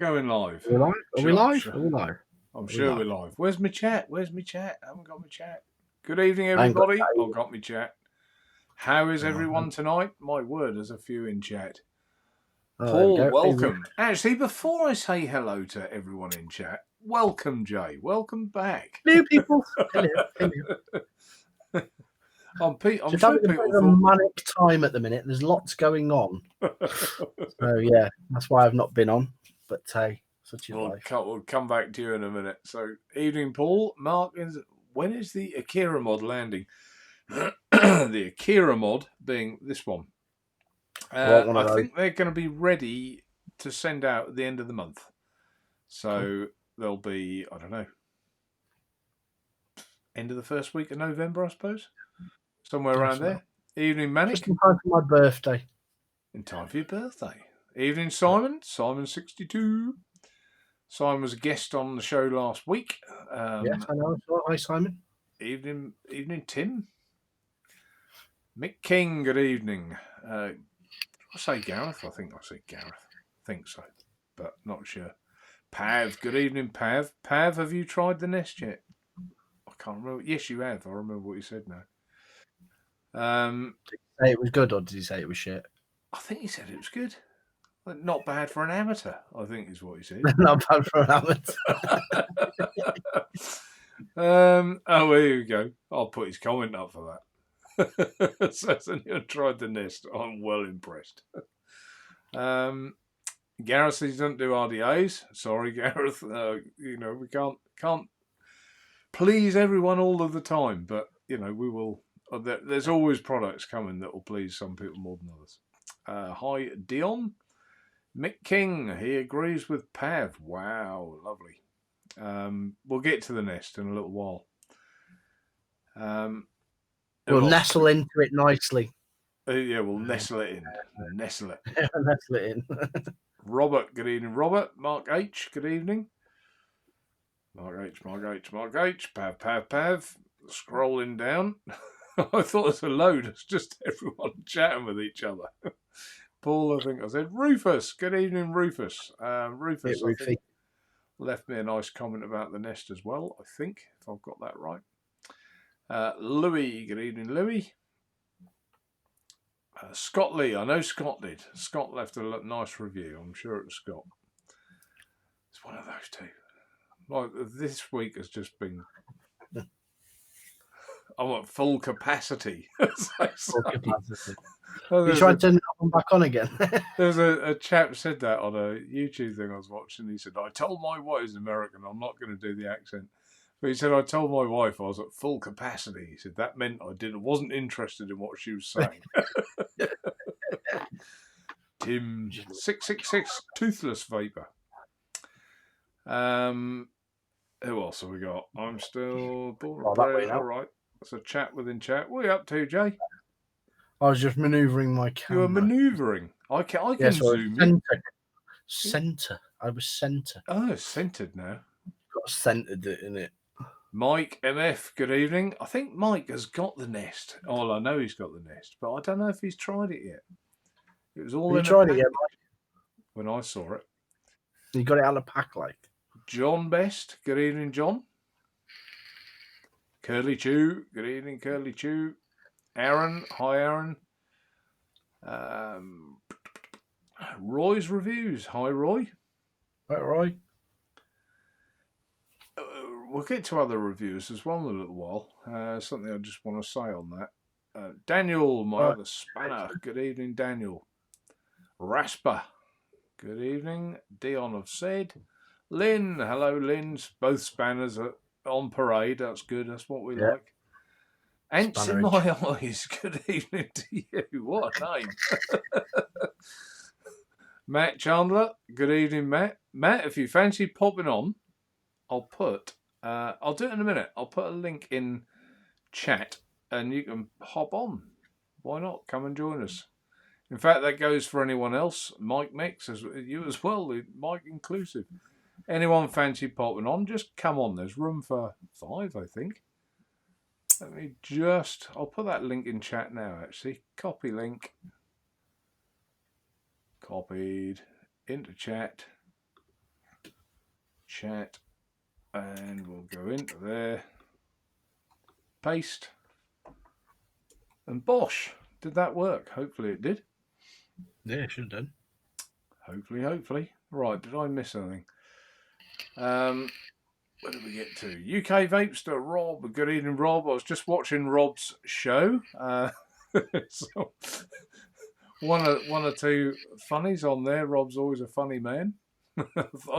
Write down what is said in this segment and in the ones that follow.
Going live. Are we live? Are we live? Sure. Are we live? I'm sure we're live. Where's my chat? Where's my chat? I haven't got my chat. Good evening, I ain't got everybody. that I've got my chat. How is Hang on. everyone tonight? My word, there's a few in chat. Oh, there we Paul, go. welcome. Actually, before I say hello to everyone in chat, welcome, Jay. Welcome back. Hello, people. Hello. I'm Just sure having a bit people of a manic time at the minute. There's lots going on. So yeah, that's why I've not been on. But hey, such is life. We'll come back to you in a minute. So, evening, Paul. Mark, when is the Akira mod landing? The Akira mod being this one. I think they're going to be ready to send out at the end of the month. So there'll be, I don't know, end of the first week of November, I suppose. Somewhere around there. Evening, Manic. Just in time for my birthday. In time for your birthday. Evening, Simon. Simon62. Simon was a guest on the show last week. Yes, I know. Hi, Simon. Evening, Tim. Mick King, good evening. I say Gareth? I think I say Gareth. I think so, but not sure. Pav, good evening, Pav. Pav, have you tried the Nest yet? I can't remember. Yes, you have. I remember what you said now. Did he say it was good, or did he say it was shit? I think he said it was good. Not bad for an amateur, I think is what he said. Not bad for an amateur. Oh, here you go. I'll put his comment up for that. Says anyone tried the Nest. I'm well impressed. Gareth says he doesn't do RDAs. Sorry, Gareth. We can't please everyone all of the time, but we will. There's always products coming that will please some people more than others. Hi, Dion. Mick King, he agrees with Pav. Wow, lovely. We'll get to the Nest in a little while. We'll nestle into it nicely. Yeah, we'll nestle it in. Nestle it. Nestle it in. Robert, good evening, Robert. Mark H, good evening. Mark H. Pav. Scrolling down. I thought it was a load. It's just everyone chatting with each other. Paul, I think I said. Rufus, good evening, Rufus. Rufus, I think, left me a nice comment about the Nest as well, I think, if I've got that right. Louis, good evening, Louis. Scott Lee, I know Scott did. Scott left a nice review. I'm sure it was Scott. It's one of those two. Like, this week has just been... I want full capacity. Full capacity. You tried to turn it off and back on again. There's a chap said that on a YouTube thing I was watching. He said, I told my wife, he's American, I'm not going to do the accent. But he said, I told my wife I was at full capacity. He said, that meant I wasn't interested in what she was saying. Tim 666 Toothless Vapor. Who else have we got? I'm still all right. That's a chat within chat. What are you up to, Jay? I was just manoeuvring my camera. You were manoeuvring. I can zoom in. Centre. I was centre. Oh, it's centred now. Got centred in it. Mike MF, good evening. I think Mike has got the Nest. Oh, I know he's got the Nest, but I don't know if he's tried it yet. It was all in a pack when I saw it. You got it out of the pack, like. John Best, good evening, John. Curly Chew, good evening, Curly Chew. Aaron, hi, Aaron. Roy's Reviews, hi, Roy. Hi, Roy. We'll get to other reviews as well in a little while. Something I just want to say on that. Daniel, my other spanner. Good evening, Daniel. Rasper. Good evening. Dion have said. Lynn. Hello, Lynn. Both spanners are on parade. That's good. That's what we like. Ants in my eyes. Good evening to you. What a name. Matt Chandler. Good evening, Matt. Matt, if you fancy popping on, I'll do it in a minute. I'll put a link in chat and you can hop on. Why not? Come and join us. In fact, that goes for anyone else. Mike Mix, you as well, Mike inclusive. Anyone fancy popping on, just come on. There's room for 5, I think. I'll put that link in chat now, actually. Copy link. Copied into chat. chat, and we'll go into there. Paste. And bosh, did that work? Hopefully it did. Yeah, it should have done. Hopefully. Right, did I miss anything? Where did we get to? UK Vapester, Rob. Good evening, Rob. I was just watching Rob's show. So one or two funnies on there. Rob's always a funny man. I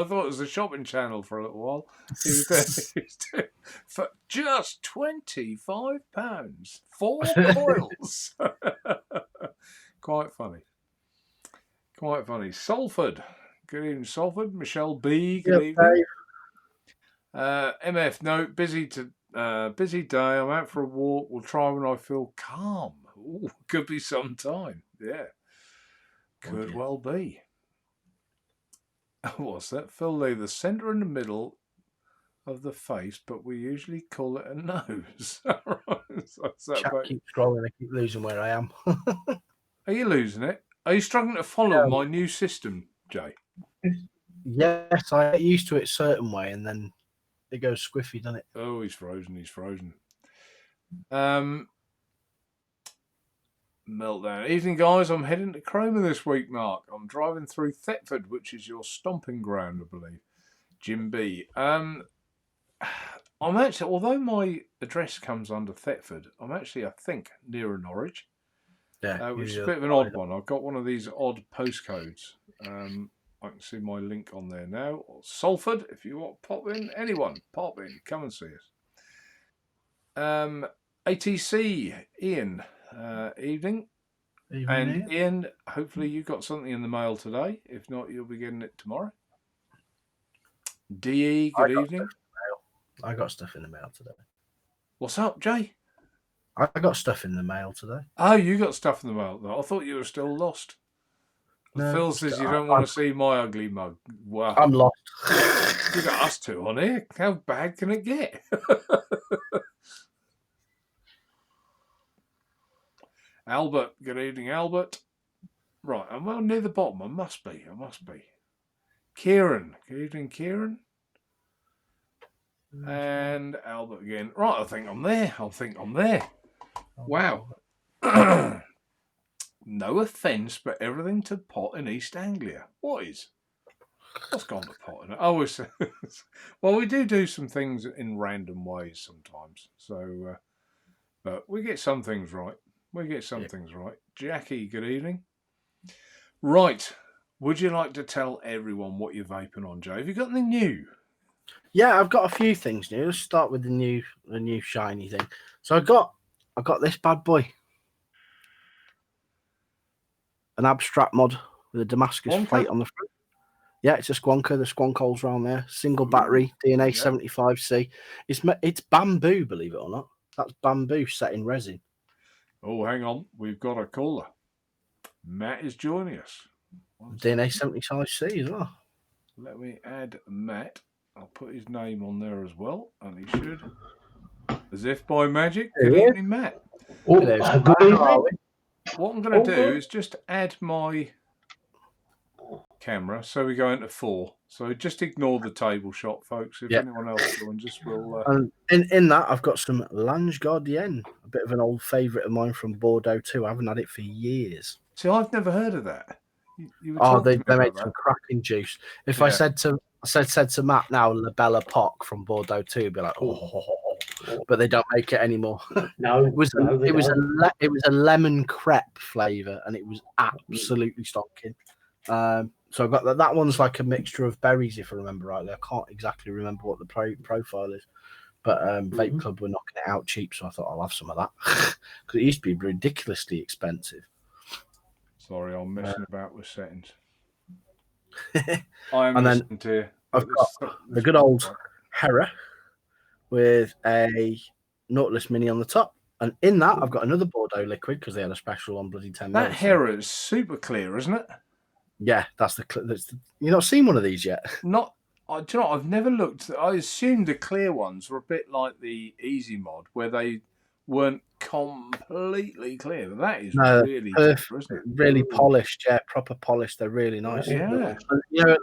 thought it was a shopping channel for a little while. He was doing, for just £25, 4 coils. Quite funny. Salford. Good evening, Salford. Michelle B. Good evening. MF, no, busy day. I'm out for a walk. We'll try when I feel calm. Ooh, could be some time. Yeah. Could well be. What's that? Phil Lee, the centre in the middle of the face, but we usually call it a nose. Chat keeps scrolling. I keep losing where I am. Are you losing it? Are you struggling to follow my new system, Jay? Yes, I get used to it a certain way, and then it goes squiffy, doesn't it? Oh, he's frozen. Meltdown. Evening, guys. I'm heading to Cromer this week, Mark. I'm driving through Thetford, which is your stomping ground, I believe. Jim B. I'm actually, although my address comes under Thetford, I'm actually, I think, nearer Norwich. Yeah, which is a bit of an odd one. I've got one of these odd postcodes. I can see my link on there now. Or Salford, if you want to pop in. Anyone, pop in. Come and see us. ATC, Ian. Evening. And Ian, hopefully you got something in the mail today. If not, you'll be getting it tomorrow. DE, good evening. I got stuff in the mail today. What's up, Jay? I got stuff in the mail today. Oh, you got stuff in the mail. I thought you were still lost. No, Phil says you don't want to see my ugly mug. Wow. I'm lost. You got us two on here. How bad can it get? Albert, good evening, Albert. Right, I'm well near the bottom. I must be. Kieran, good evening, Kieran. And Albert again. Right, I think I'm there. Wow. No offence, but everything to pot in East Anglia. What's gone to pot in it? Oh, well, we do some things in random ways sometimes. So, but we get some things right. Jackie, good evening. Right. Would you like to tell everyone what you're vaping on, Joe? Have you got anything new? Yeah, I've got a few things new. Let's start with the new shiny thing. So I got this bad boy. An abstract mod with a Damascus plate on the front. Yeah, it's a Squonker. The Squonk holes around there. Single battery, DNA 75C. It's bamboo, believe it or not. That's bamboo set in resin. Oh, hang on. We've got a caller. Matt is joining us. DNA 75C as well. Let me add Matt. I'll put his name on there as well, and he should. As if by magic. Good evening, Matt. Good evening. What I'm going to do is just add my camera so we go into 4. So just ignore the table shot, folks. If anyone else joins us, we'll... And in that, I've got some Lange Gardien, a bit of an old favourite of mine from Bordeaux too. I haven't had it for years. See, I've never heard of that. They made some cracking juice. If I said to Matt now, Labella Pock from Bordeaux too, he'd be like, but they don't make it anymore. No, it was a lemon crepe flavour, and it was absolutely stonking. So I've got that one's like a mixture of berries, if I remember rightly. I can't exactly remember what the profile is, but Vape Club were knocking it out cheap, so I thought I'll have some of that because it used to be ridiculously expensive. Sorry, I'm messing about with settings. I'm listening to you. I've got the good old Hera with a Nautilus Mini on the top. And in that, I've got another Bordeaux liquid because they had a special on bloody 10 That Hera is super clear, isn't it? Yeah, that's you've not seen one of these yet? Do you know what? I've never looked. I assumed the clear ones were a bit like the Easy Mod, where they weren't completely clear. But that is really perfect, clear, isn't it? Really polished, proper polished. They're really nice. Yeah.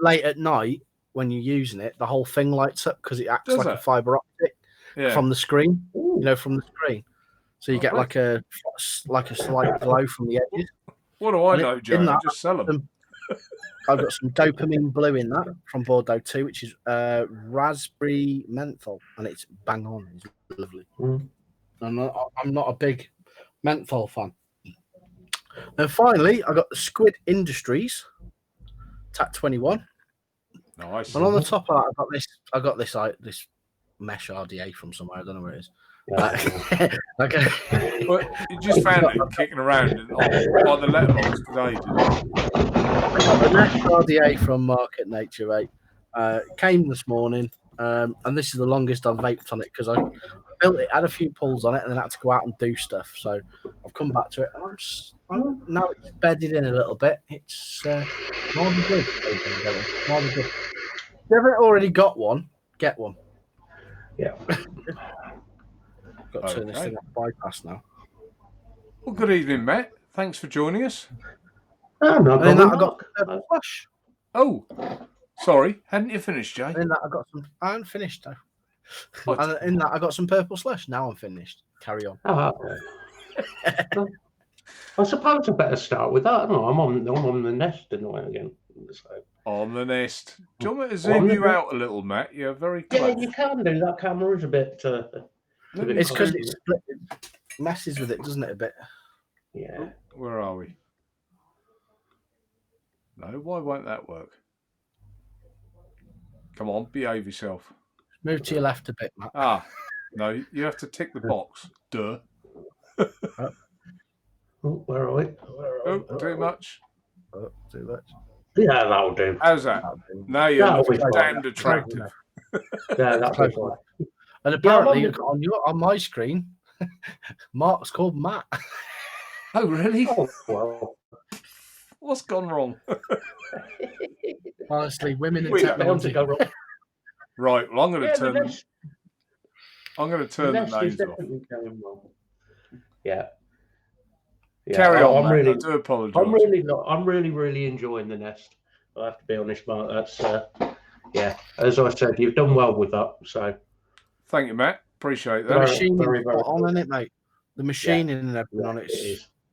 Late at night, when you're using it, the whole thing lights up because it acts Does like it? a fiber optic Yeah. from the screen. Ooh. From the screen. So you get right. like a slight glow from the edges. What do I And know, in Joe? that, Just sell them. I've got some dopamine blue in that from Bordeaux 2, which is raspberry menthol, and it's bang on. It's lovely. I'm not a big menthol fan. And finally, I got the Squid Industries TAC 21. Nice. And on the top of that, I got this mesh RDA from somewhere. I don't know where it is. Okay. But you just found it kicking around by the letterbox today, did you? I got the mesh RDA from Market Naturevape. Came this morning, and this is the longest I've vaped on it because I built it, had a few pulls on it, and then had to go out and do stuff. So I've come back to it, and now it's bedded in a little bit. It's more than good. More than good. If you haven't already got one, get one. Yeah. Got to turn this thing off bypass now. Well, good evening, Matt. Thanks for joining us. Oh, no, And then that I got purple flush. Oh, sorry, hadn't you finished, Jay? And in that I got some. I haven't finished though. And in that I got some purple slush. Now I'm finished. Carry on. Oh, okay. I suppose I better start with that. No, I'm on the nest tonight again. So. On the nest. Do you want me to zoom you out a little, Matt? You're very close. Yeah, you can do. That camera is a bit. It's because it messes with it, doesn't it? A bit. Yeah. Oh, where are we? No, why won't that work? Come on, behave yourself. Move to your left a bit, Matt. Ah, no, you have to tick the box. Duh. Oh, where are we? Oh, too much. Oh, too much. Yeah, that'll do. How's that? Now you're looking damned attractive. Yeah, that'll be fine. And apparently, on my screen, Mark's called Matt. Oh, really? Oh, well. What's gone wrong? Honestly, women in Bound to technology. go wrong. Right. Well, I'm going to turn. I'm going to turn the nest is names off. definitely going wrong. Yeah. Carry on, Matt. Really, I do apologise. I'm really enjoying the nest. I have to be honest, Mark. That's yeah. As I said, you've done well with that. So thank you, Matt. Appreciate The that. machining very, very on, isn't it, mate? The machining and everything on it.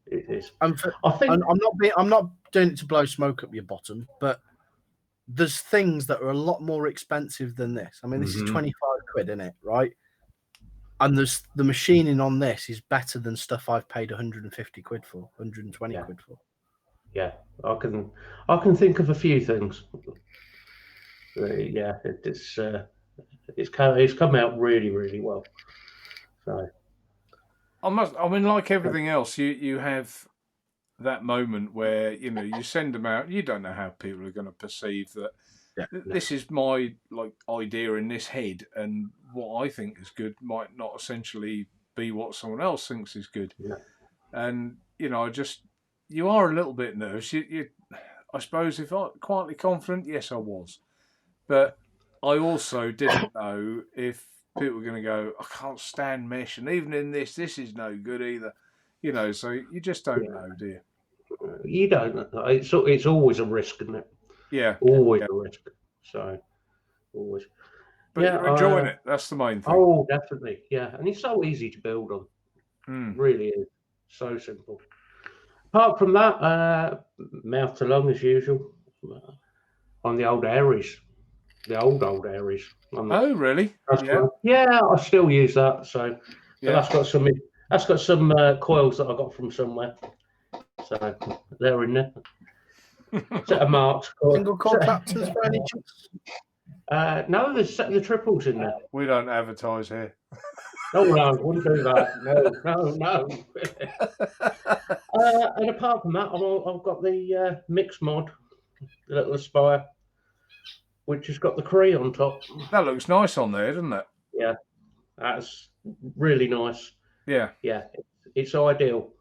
It is. I think I'm not doing it to blow smoke up your bottom, but there's things that are a lot more expensive than this. I mean, this is 25 quid, isn't it? Right? And the machining on this is better than stuff I've paid 150 quid for, 120 quid for. Yeah, I can think of a few things. Yeah, it's come out really well. So I mean, like everything else, you have that moment where you send them out. You don't know how people are going to perceive that. Yeah. This is my idea in this head, and what I think is good might not essentially be what someone else thinks is good. Yeah. And you are a little bit nervous. I suppose if I'm quietly confident, yes, I was, but I also didn't know if people were going to go, I can't stand mesh, and even in this is no good either. So you just don't know, do you? You don't. It's always a risk, isn't it? Yeah, always a risk. So always. But you're enjoying it. That's the main thing. Oh, definitely. Yeah, and it's so easy to build on. Really is. So simple. Apart from that, mouth to lung as usual on the old Aries, the old Aries. Oh, really? Yeah, I still use that. So that's got some coils that I got from somewhere. So they're in there. Set of marks. Single core captors for any chance? No, there's the triples in there. We don't advertise here. No, wouldn't do that. No. And apart from that, I've got the mix mod, the little Aspire, which has got the Cree on top. That looks nice on there, doesn't it? Yeah, that's really nice. Yeah. It's ideal.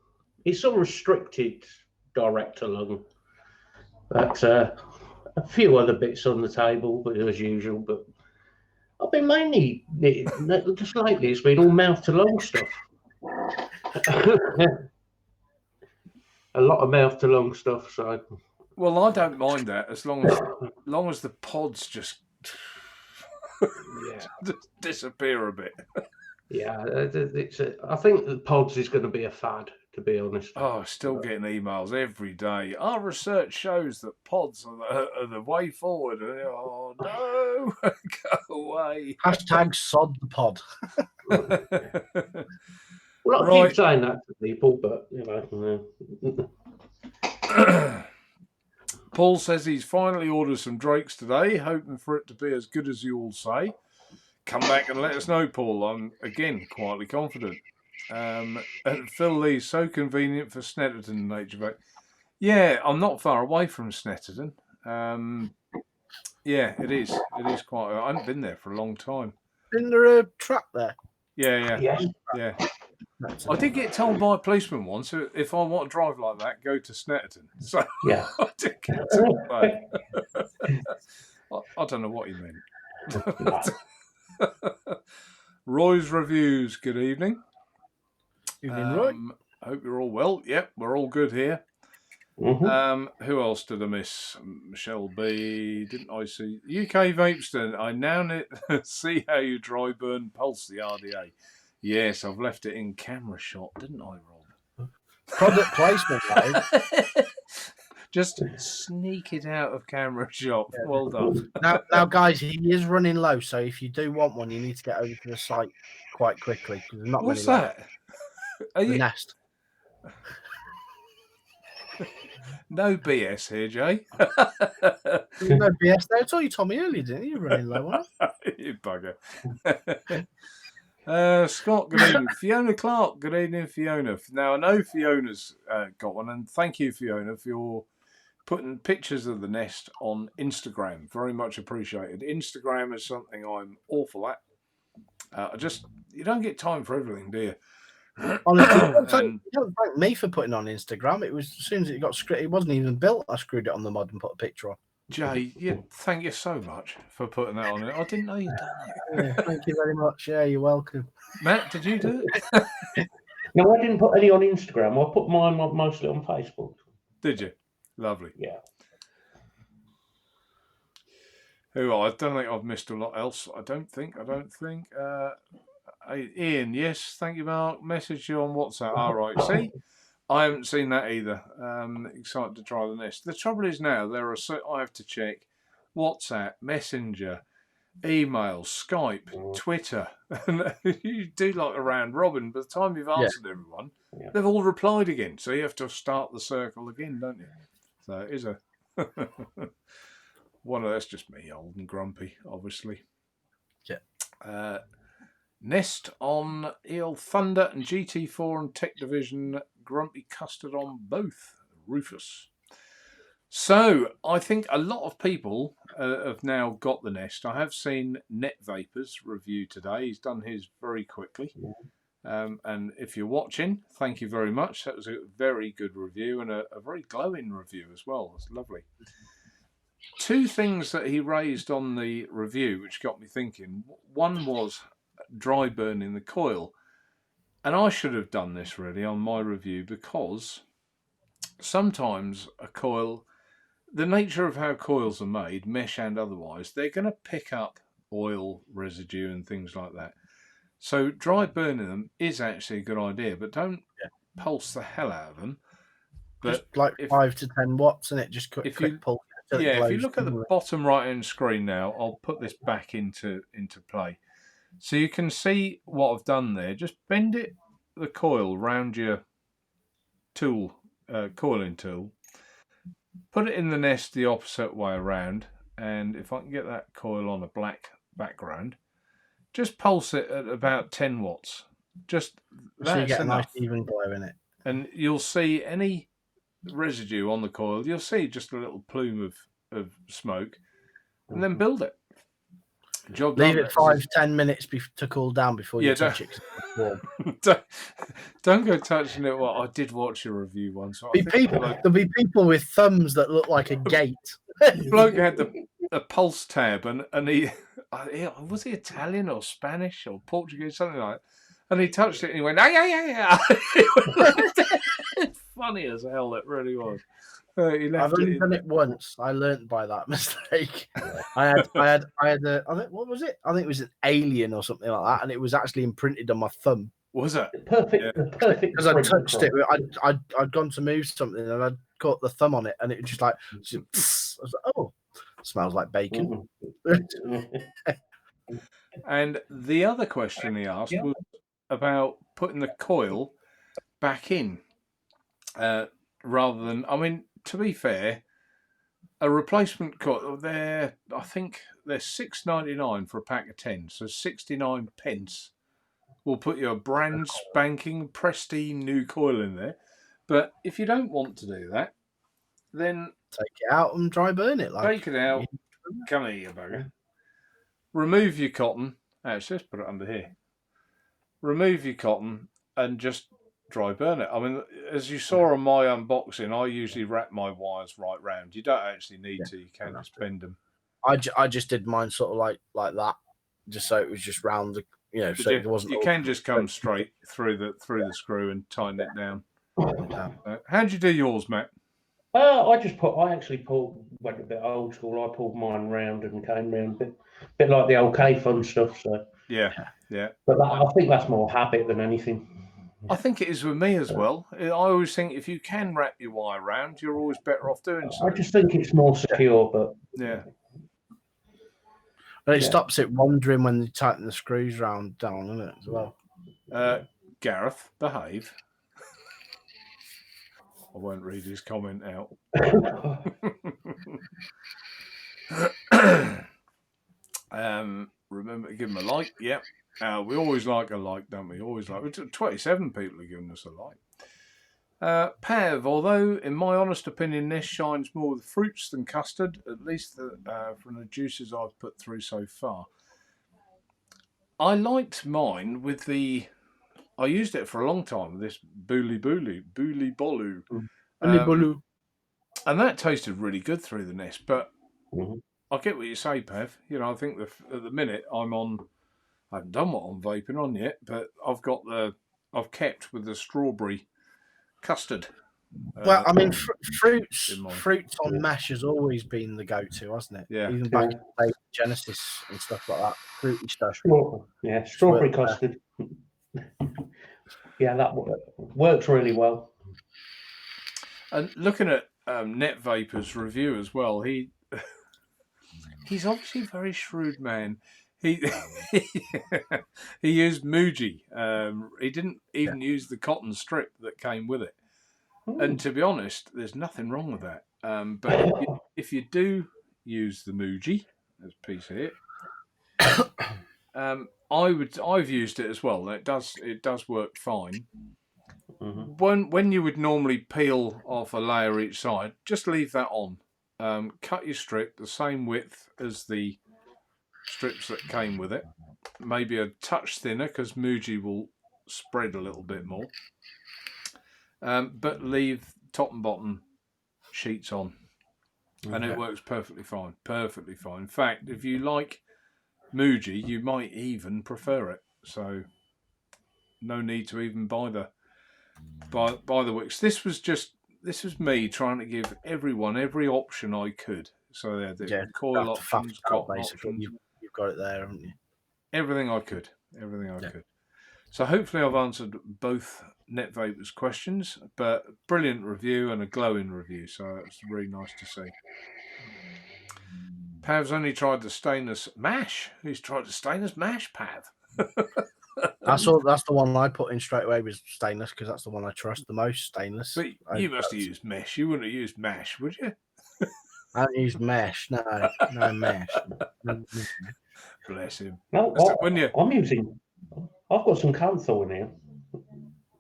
It's a restricted direct to lung, but a few other bits on the table, but as usual. But I've been mainly just lately. It's been all mouth to lung stuff. A lot of mouth to lung stuff. So. Well, I don't mind that as long as the pods just Yeah. Just disappear a bit. Yeah, I think the pods is going to be a fad, to be honest. Oh, still getting emails every day. Our research shows that pods are the way forward. Oh, no. Go away. Hashtag sod the pod. Well, I Right. keep saying that to people, but, Paul says he's finally ordered some Drakes today, hoping for it to be as good as you all say. Come back and let us know, Paul. I'm, again, quietly confident. And Phil Lee, so convenient for Snetterton Naturevape. Yeah, I'm not far away from Snetterton. Yeah, it is. It is quite. I haven't been there for a long time. Isn't there a trap there? Yeah. I did get told by a policeman once if I want to drive like that, go to Snetterton. So yeah. I did get told that. I don't know what he meant. Roy's Reviews, good evening. Evening, Roy. Hope you're all well. Yep, we're all good here. Mm-hmm. Who else did I miss? Michelle B. Didn't I see? UK Vapeston. I now see how you dry burn pulse the RDA. Yes, I've left it in camera shot, didn't I, Rob? Product placement, though. Just sneak it out of camera shot. Yeah. Well done. Now, guys, he is running low, so if you do want one, you need to get over to the site quite quickly. Not What's many that? The Nest. No BS here, Jay. No BS there. I told you Tommy earlier, didn't you? You're running low on it. You bugger. Scott, good evening. Fiona Clark, good evening, Fiona. Now, I know Fiona's got one, and thank you, Fiona, for your putting pictures of the Nest on Instagram. Very much appreciated. Instagram is something I'm awful at. You don't get time for everything, do you? Honestly, you don't thank me for putting on Instagram. It was as soon as it got screwed, it wasn't even built. I screwed it on the mod and put a picture on. Jay, thank you so much for putting that on it. I didn't know you'd done it. Yeah, thank you very much. Yeah, you're welcome. Matt, did you do it? No, I didn't put any on Instagram. I put mine mostly on Facebook. Did you? Lovely. Yeah. I don't think I've missed a lot else. I don't think. Ian, yes, thank you, Mark. Message you on WhatsApp. All right, see? I haven't seen that either. Excited to try the Nest. The trouble is now, I have to check WhatsApp, Messenger, email, Skype, Twitter. And you do like a round robin. By the time you've answered everyone, they've all replied again. So you have to start the circle again, don't you? So it is a... that's just me, old and grumpy, obviously. Yeah. Nest on EL Thunder and GT4 and Tech Division. Grumpy Custard on both. Rufus. So I think a lot of people have now got the Nest. I have seen Net Vapor's review today. He's done his very quickly. And if you're watching, thank you very much. That was a very good review and a very glowing review as well. It's lovely. Two things that he raised on the review which got me thinking. One was dry burning the coil. And I should have done this really on my review because sometimes a coil, the nature of how coils are made, mesh and otherwise, they're going to pick up oil residue and things like that. So dry burning them is actually a good idea, but don't pulse the hell out of them. But just like 5 to 10 watts, and it just quick pulse. If you look at the bottom right-hand screen now, I'll put this back into play. So you can see what I've done there. Just bend the coil round your tool, coiling tool. Put it in the Nest the opposite way around. And if I can get that coil on a black background, just pulse it at about 10 watts. Just so you get a nice even glow in it. And you'll see any residue on the coil. You'll see just a little plume of smoke. And then build it. Leave it 5-10 minutes to cool down before you touch it. Don't go touching it. Well, I did watch your review once. So there'll be people with thumbs that look like a gate. Bloke had a pulse tab, and he was he Italian or Spanish or Portuguese, something like that. And he touched it and he went, yeah. It's funny as hell, it really was. He I've left only it done in. it once. I learnt by that mistake. I had I think, what was it? I think it was an alien or something like that, and it was actually imprinted on my thumb. Was it? Perfect, Yeah. the perfect. Because I print touched it. across. I'd gone to move something and I'd caught the thumb on it, and it was just like, I was like, oh, smells like bacon. And the other question he asked was about putting the coil back in, rather than. I mean, to be fair, a replacement coil. I think they're $6.99 for a pack of 10, so 69p will put you a brand spanking pristine new coil in there. But if you don't want to do that, then Take it out and dry burn it. take it out. Come here, you bugger. Remove your cotton. Actually, let's put it under here. Remove your cotton and just dry burn it. I mean, as you saw on my unboxing, I usually wrap my wires right round. You don't actually need to. You can just bend them. I just did mine sort of like that, just so it was just round the, so it wasn't. You can just come straight through the screw and tighten it down. How'd you do yours, Matt? I actually went a bit old school. I pulled mine round and came round, bit like the old K-Fun stuff. So yeah. But I think that's more habit than anything. I think it is with me as well. I always think if you can wrap your wire round, you're always better off doing so. I just think it's more secure, but yeah. And it stops it wandering when you tighten the screws down, doesn't it, as well? Gareth, behave. I won't read his comment out. Remember to give him a like. Yep. We always like a like, don't we? Always like. 27 people are giving us a like. Pav, although in my honest opinion this shines more with fruits than custard, at least from the juices I've put through so far. I liked mine with the. I used it for a long time. This Booley Bolu. And that tasted really good through the nest. But I get what you say, Pav. I think at the minute I haven't done what I'm vaping on yet, but I've kept with the strawberry custard. Well, I mean, fruits on mash has always been the go-to, hasn't it? Yeah. Even back in the day, Genesis and stuff like that. Fruity stuff. Strawberry custard. Yeah, that works really well. And looking at Netvapor's review as well, he's obviously a very shrewd man. He used Muji. He didn't even use the cotton strip that came with it. And to be honest, there's nothing wrong with that. But if you do use the Muji, there's a piece here. I've used it as well. It does work fine. When you would normally peel off a layer each side, just leave that on. Cut your strip the same width as the strips that came with it. Maybe a touch thinner because Muji will spread a little bit more. But leave top and bottom sheets on. And it works perfectly fine. Perfectly fine. In fact, if you like Muji, you might even prefer it. So no need to even buy the wicks. This was me trying to give everyone every option I could. So the coil options, cotton options. You've got it there, haven't you? Everything I could. So hopefully I've answered both Netvapor's questions, but brilliant review and a glowing review. So it's really nice to see. Pav's only tried the stainless mash. He's tried the stainless mash, Pav. That's the one I put in straight away was stainless because that's the one I trust the most. Stainless. But you must have used mesh. You wouldn't have used mash, would you? I don't use mesh. No mesh. Bless him. No, I've got some Canthor in here.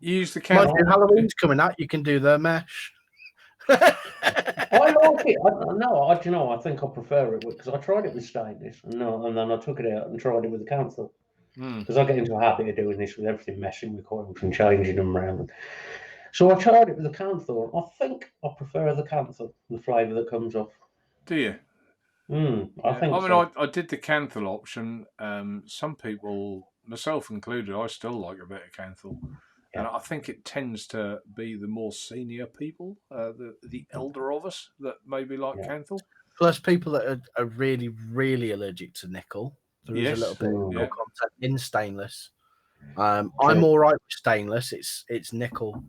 You use the Canthor. Halloween's coming out. You can do the mesh. I like it. I think I prefer it because I tried it with stainless and then I took it out and tried it with the Canthor. Because I get into a habit of doing this with everything, messing with coils and changing them around. So I tried it with the Canthor. I think I prefer the Canthor, the flavour that comes off. Do you? I did the Canthor option. Some people, myself included, I still like a bit of Canthor. And I think it tends to be the more senior people, the elder of us, that maybe like Canthal. Plus, people that are really, really allergic to nickel. There is a little bit of nickel content in stainless. I'm all right with stainless. It's nickel,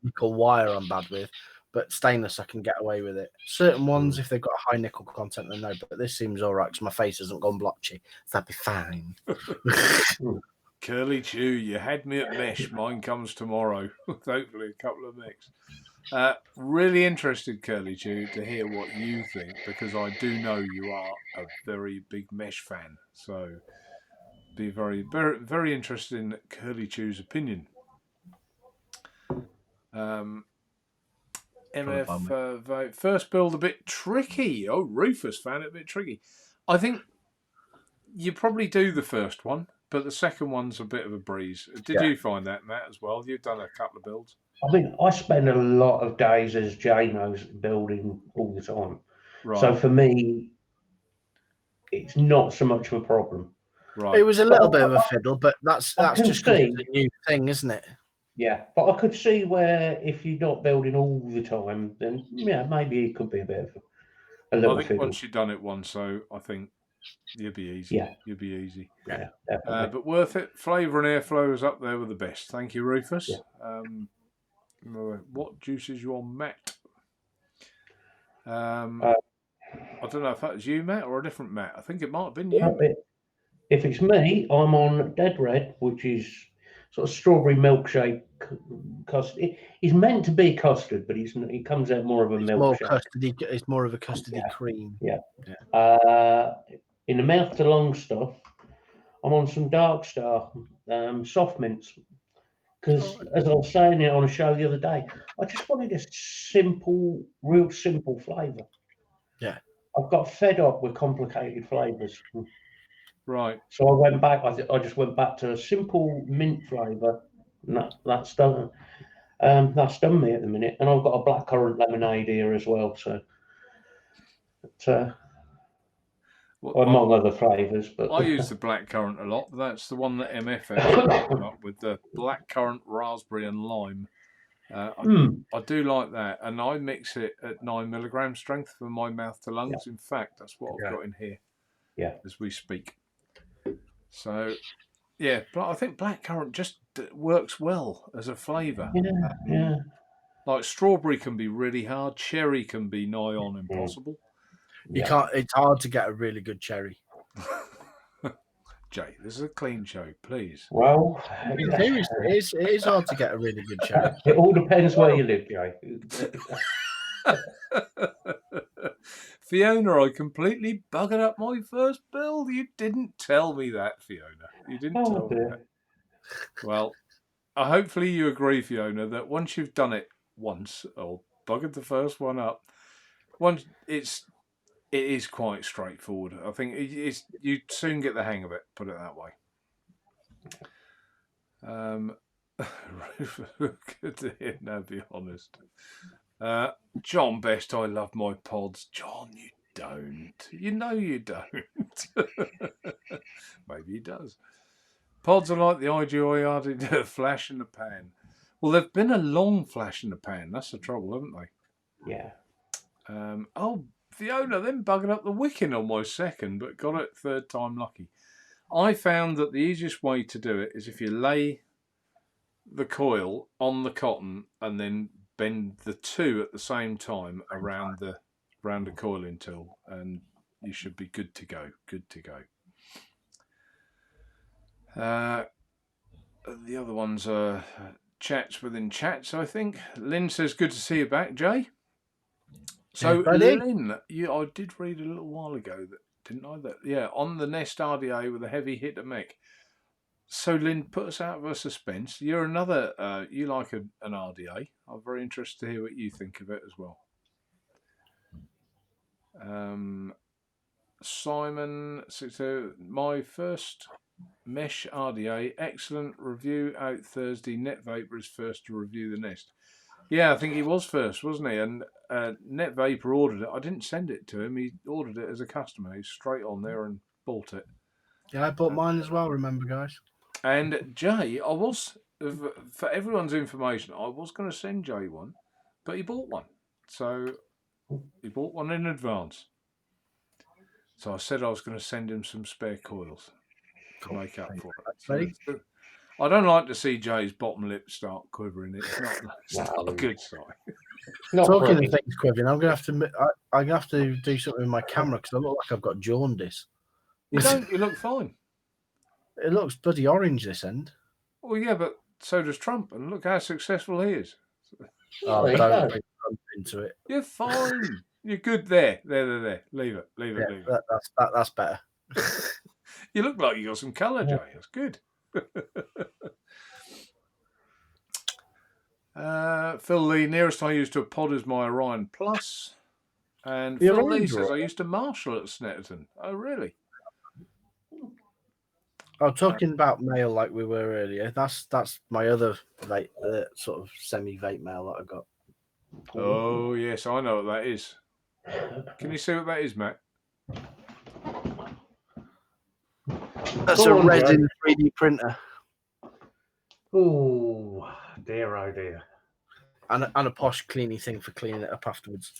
nickel wire I'm bad with. But stainless, I can get away with it. Certain ones, if they've got a high nickel content, then no. But this seems all right because my face hasn't gone blotchy. So that'd be fine. Curly Chew, you had me at mesh. Mine comes tomorrow. Hopefully a couple of mix. Really interested, Curly Chew, to hear what you think, because I do know you are a very big mesh fan. So be very, very, very interested in Curly Chew's opinion. MF Vape, first build a bit tricky. Oh, Rufus found it a bit tricky. I think you probably do the first one, but the second one's a bit of a breeze. Did you find that, Matt, as well? You've done a couple of builds. I mean, I spend a lot of days, as Jay knows, building all the time. Right. So for me, it's not so much of a problem. Right. It was a little bit of a fiddle, but that's just because it's a new thing, isn't it? Yeah, but I could see where if you're not building all the time, then maybe it could be a bit of a little fiddle. Once you've done it once, so I think you'll be easy. Yeah. You'll be easy. Yeah, definitely. But worth it. Flavour and airflow is up there with the best. Thank you, Rufus. Yeah. What juice is your Matt? I don't know if that was you, Matt, or a different Matt. I think it might have been you. If it's me, I'm on Dead Red, which is sort of strawberry milkshake custard. It's meant to be custard, but it comes out more of a milkshake. It's more of a custardy cream. Yeah. In the mouth to lung stuff, I'm on some Dark Star soft mints. Because as I was saying it on a show the other day, I just wanted a simple, real simple flavour. Yeah. I've got fed up with complicated flavours. Right. So I went back. I just went back to a simple mint flavour. That's done. That's done me at the minute, and I've got a blackcurrant lemonade here as well. So, among other flavours, but I use the blackcurrant a lot. That's the one that MF actually came up with, the blackcurrant, raspberry, and lime. I do like that, and I mix it at 9 milligram strength for my mouth to lungs. In fact, that's what I've got in here. Yeah, as we speak. So, yeah, but I think blackcurrant just works well as a flavour. Yeah. Like strawberry can be really hard, cherry can be nigh on impossible. You can't. It's hard to get a really good cherry. Jay, this is a clean show, please. Well, it is hard to get a really good cherry. It all depends where you live, Jay. Fiona, I completely buggered up my first build. You didn't tell me that, Fiona. You didn't tell me that. Well, hopefully you agree, Fiona, that once you've done it once, or buggered the first one up, it is quite straightforward. I think you soon get the hang of it, put it that way. Good to hear, now be honest. John Best, I love my pods. John, you don't. You know you don't. Maybe he does. Pods are like the IGI flash in the pan. Well, they've been a long flash in the pan. That's the trouble, haven't they? Yeah. Fiona then buggered up the wicking on my second, but got it third time lucky. I found that the easiest way to do it is if you lay the coil on the cotton and then bend the two at the same time around the coiling tool, and you should be good to go. Good to go. The other ones are chats within chats, I think. Lynn says, good to see you back, Jay. So, Lynn, I did read a little while ago, didn't I? On the Nest RDA with a heavy hitter mech. So, Lynn, put us out of our suspense. You're another, you like an RDA. I'm very interested to hear what you think of it as well. Simon, so my first Mesh RDA, excellent review out Thursday. Netvapor is first to review the Nest. Yeah, I think he was first, wasn't he? And Netvapor ordered it. I didn't send it to him. He ordered it as a customer. He's straight on there and bought it. Yeah, I bought mine as well, remember, guys? And Jay, I was for everyone's information, I was going to send Jay one, but he bought one. So he bought one in advance. So I said I was going to send him some spare coils to make up for it. So I don't like to see Jay's bottom lip start quivering. It's not a good sign. Talking of things quivering, I'm gonna have to do something with my camera because I look like I've got jaundice. You don't. You look fine. It looks bloody orange this end. Well, yeah, but so does Trump, and look how successful he is. Oh, don't bring Trump into it. You're fine. You're good there. There. Leave it. Leave it. That's better. You look like you got some colour, Jay. That's good. Phil Lee, nearest I used to a pod is my Orion Plus. And Phil Lee says I used to marshal at Snetterton. Oh, really? Oh, talking about mail like we were earlier. That's my other vape, sort of semi-vape mail that I got. Oh, yes, I know what that is. Can you see what that is, Matt? That's a resin 3D printer. Oh dear. And a posh cleaning thing for cleaning it up afterwards.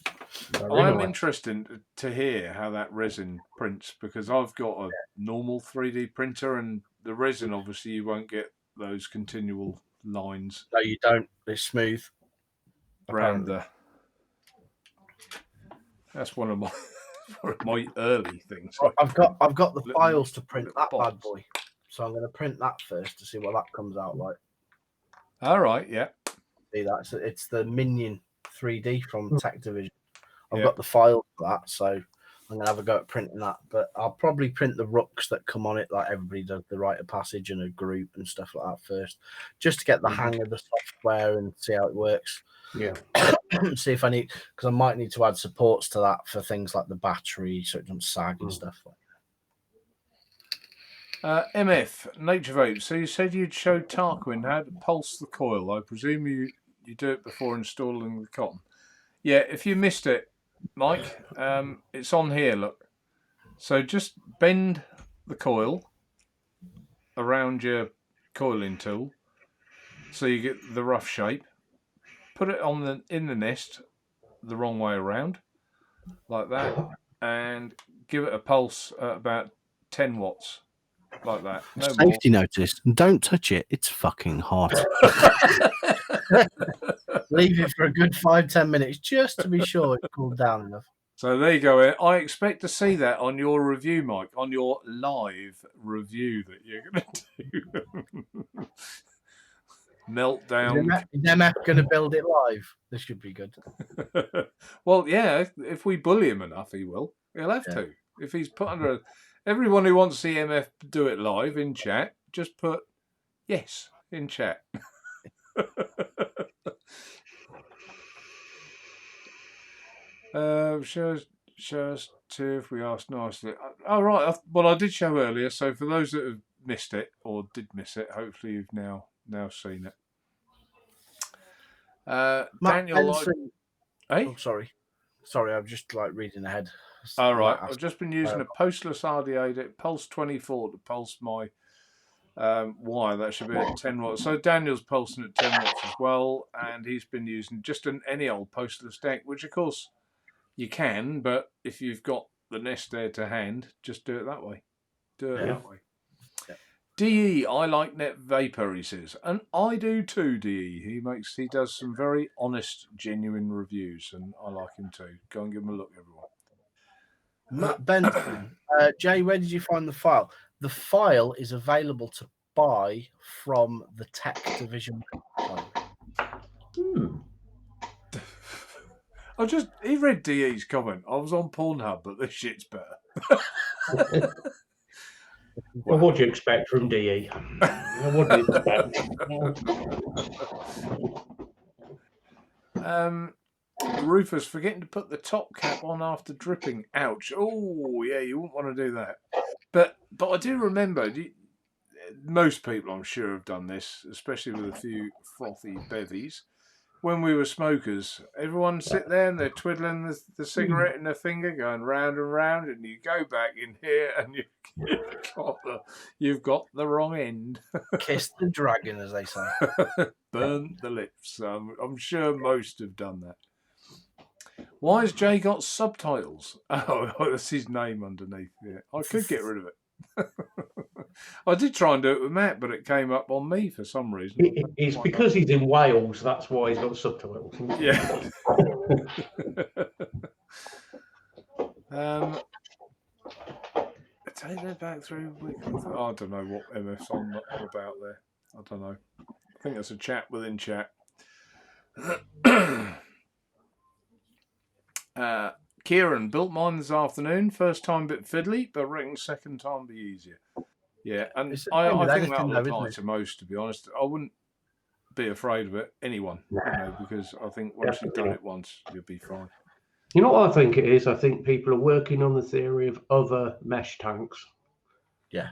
I'm interested to hear how that resin prints because I've got a normal 3D printer and the resin, obviously, you won't get those continual lines. No, you don't. It's smooth. Around the... That's one of my early things. I've got the files to print that bad boy. So I'm going to print that first to see what that comes out like. All right, yeah. See that? So it's the Minion 3D from Tech Division. I've got the file for that, so I'm going to have a go at printing that. But I'll probably print the rooks that come on it, like everybody does, the rite of passage and a group and stuff like that first, just to get the hang of the software and see how it works. Yeah. See if I need, because I might need to add supports to that for things like the battery, so it doesn't sag and stuff like that. MF, Naturevape. So you said you'd show Tarquin how to pulse the coil. I presume you do it before installing the cotton. Yeah, if you missed it, Mike, it's on here, look. So just bend the coil around your coiling tool so you get the rough shape. Put it in the nest the wrong way around, like that, and give it a pulse at about 10 watts. Like that. No Safety notice. Don't touch it. It's fucking hot. Leave it for a good 5-10 minutes just to be sure it's cooled down enough. So there you go. I expect to see that on your review, Mike, on your live review that you're going to do. Meltdown. Is MF going to build it live? This should be good. Well, yeah, if we bully him enough, he will. He'll have to. If he's put under... Everyone who wants to see MF do it live in chat, just put yes in chat. Show us too if we ask nicely. Oh, right. Well, I did show earlier, so for those that have missed it or did miss it, hopefully you've now seen it. Daniel, oh, sorry, I'm just like reading ahead. All right, I've just been using a pulseless RDA Pulse 24 to pulse my wire. That should be at 10 watts. So Daniel's pulsing at 10 watts as well, and he's been using just any old pulseless deck, which of course you can, but if you've got the nest there to hand, just do it that way. That way. Yeah. DE, I like Net Vapor, he says, and I do too. DE, he does some very honest, genuine reviews, and I like him too. Go and give him a look, everyone. Matt Benton, Jay, where did you find the file? The file is available to buy from the Tech Division. He read DE's comment. I was on Pornhub, but this shit's better. Well, what do you expect from DE? What do you expect? Rufus, forgetting to put the top cap on after dripping. Ouch. Oh, yeah, you wouldn't want to do that. But I do remember, most people I'm sure have done this, especially with a few frothy bevies. When we were smokers, everyone sit there and they're twiddling the cigarette in their finger, going round and round, and you go back in here and you've got You've got the wrong end. Kiss the dragon, as they say. Burn the lips. I'm sure most have done that. Why has Jay got subtitles? Oh, that's his name underneath. Yeah, I could get rid of it. I did try and do it with Matt, but it came up on me for some reason. It's because he's in Wales. That's why he's got subtitles. Yeah. Take that back through. I don't know what MF's on about there. I don't know. I think it's a chat within chat. Kieran built mine this afternoon. First time a bit fiddly, but reckon second time be easier. Yeah, and I think that'll apply to most, to be honest. I wouldn't be afraid of it, anyone, because I think once you've done it once, you'll be fine. You know what I think it is? I think people are working on the theory of other mesh tanks. Yeah.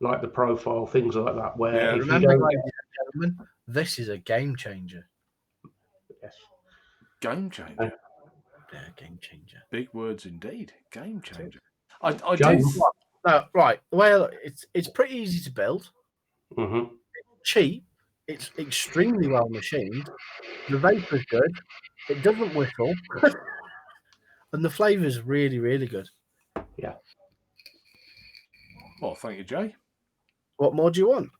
Like the profile, things like that. Where if remember, ladies and gentlemen, this is a game changer. Yes. Game changer. Yeah, game changer. Big words indeed. Game changer. Right. Well, it's pretty easy to build. Mm-hmm. It's cheap. It's extremely well machined. The vapor's good. It doesn't whistle. And the flavour's really, really good. Yeah. Well, thank you, Jay. What more do you want?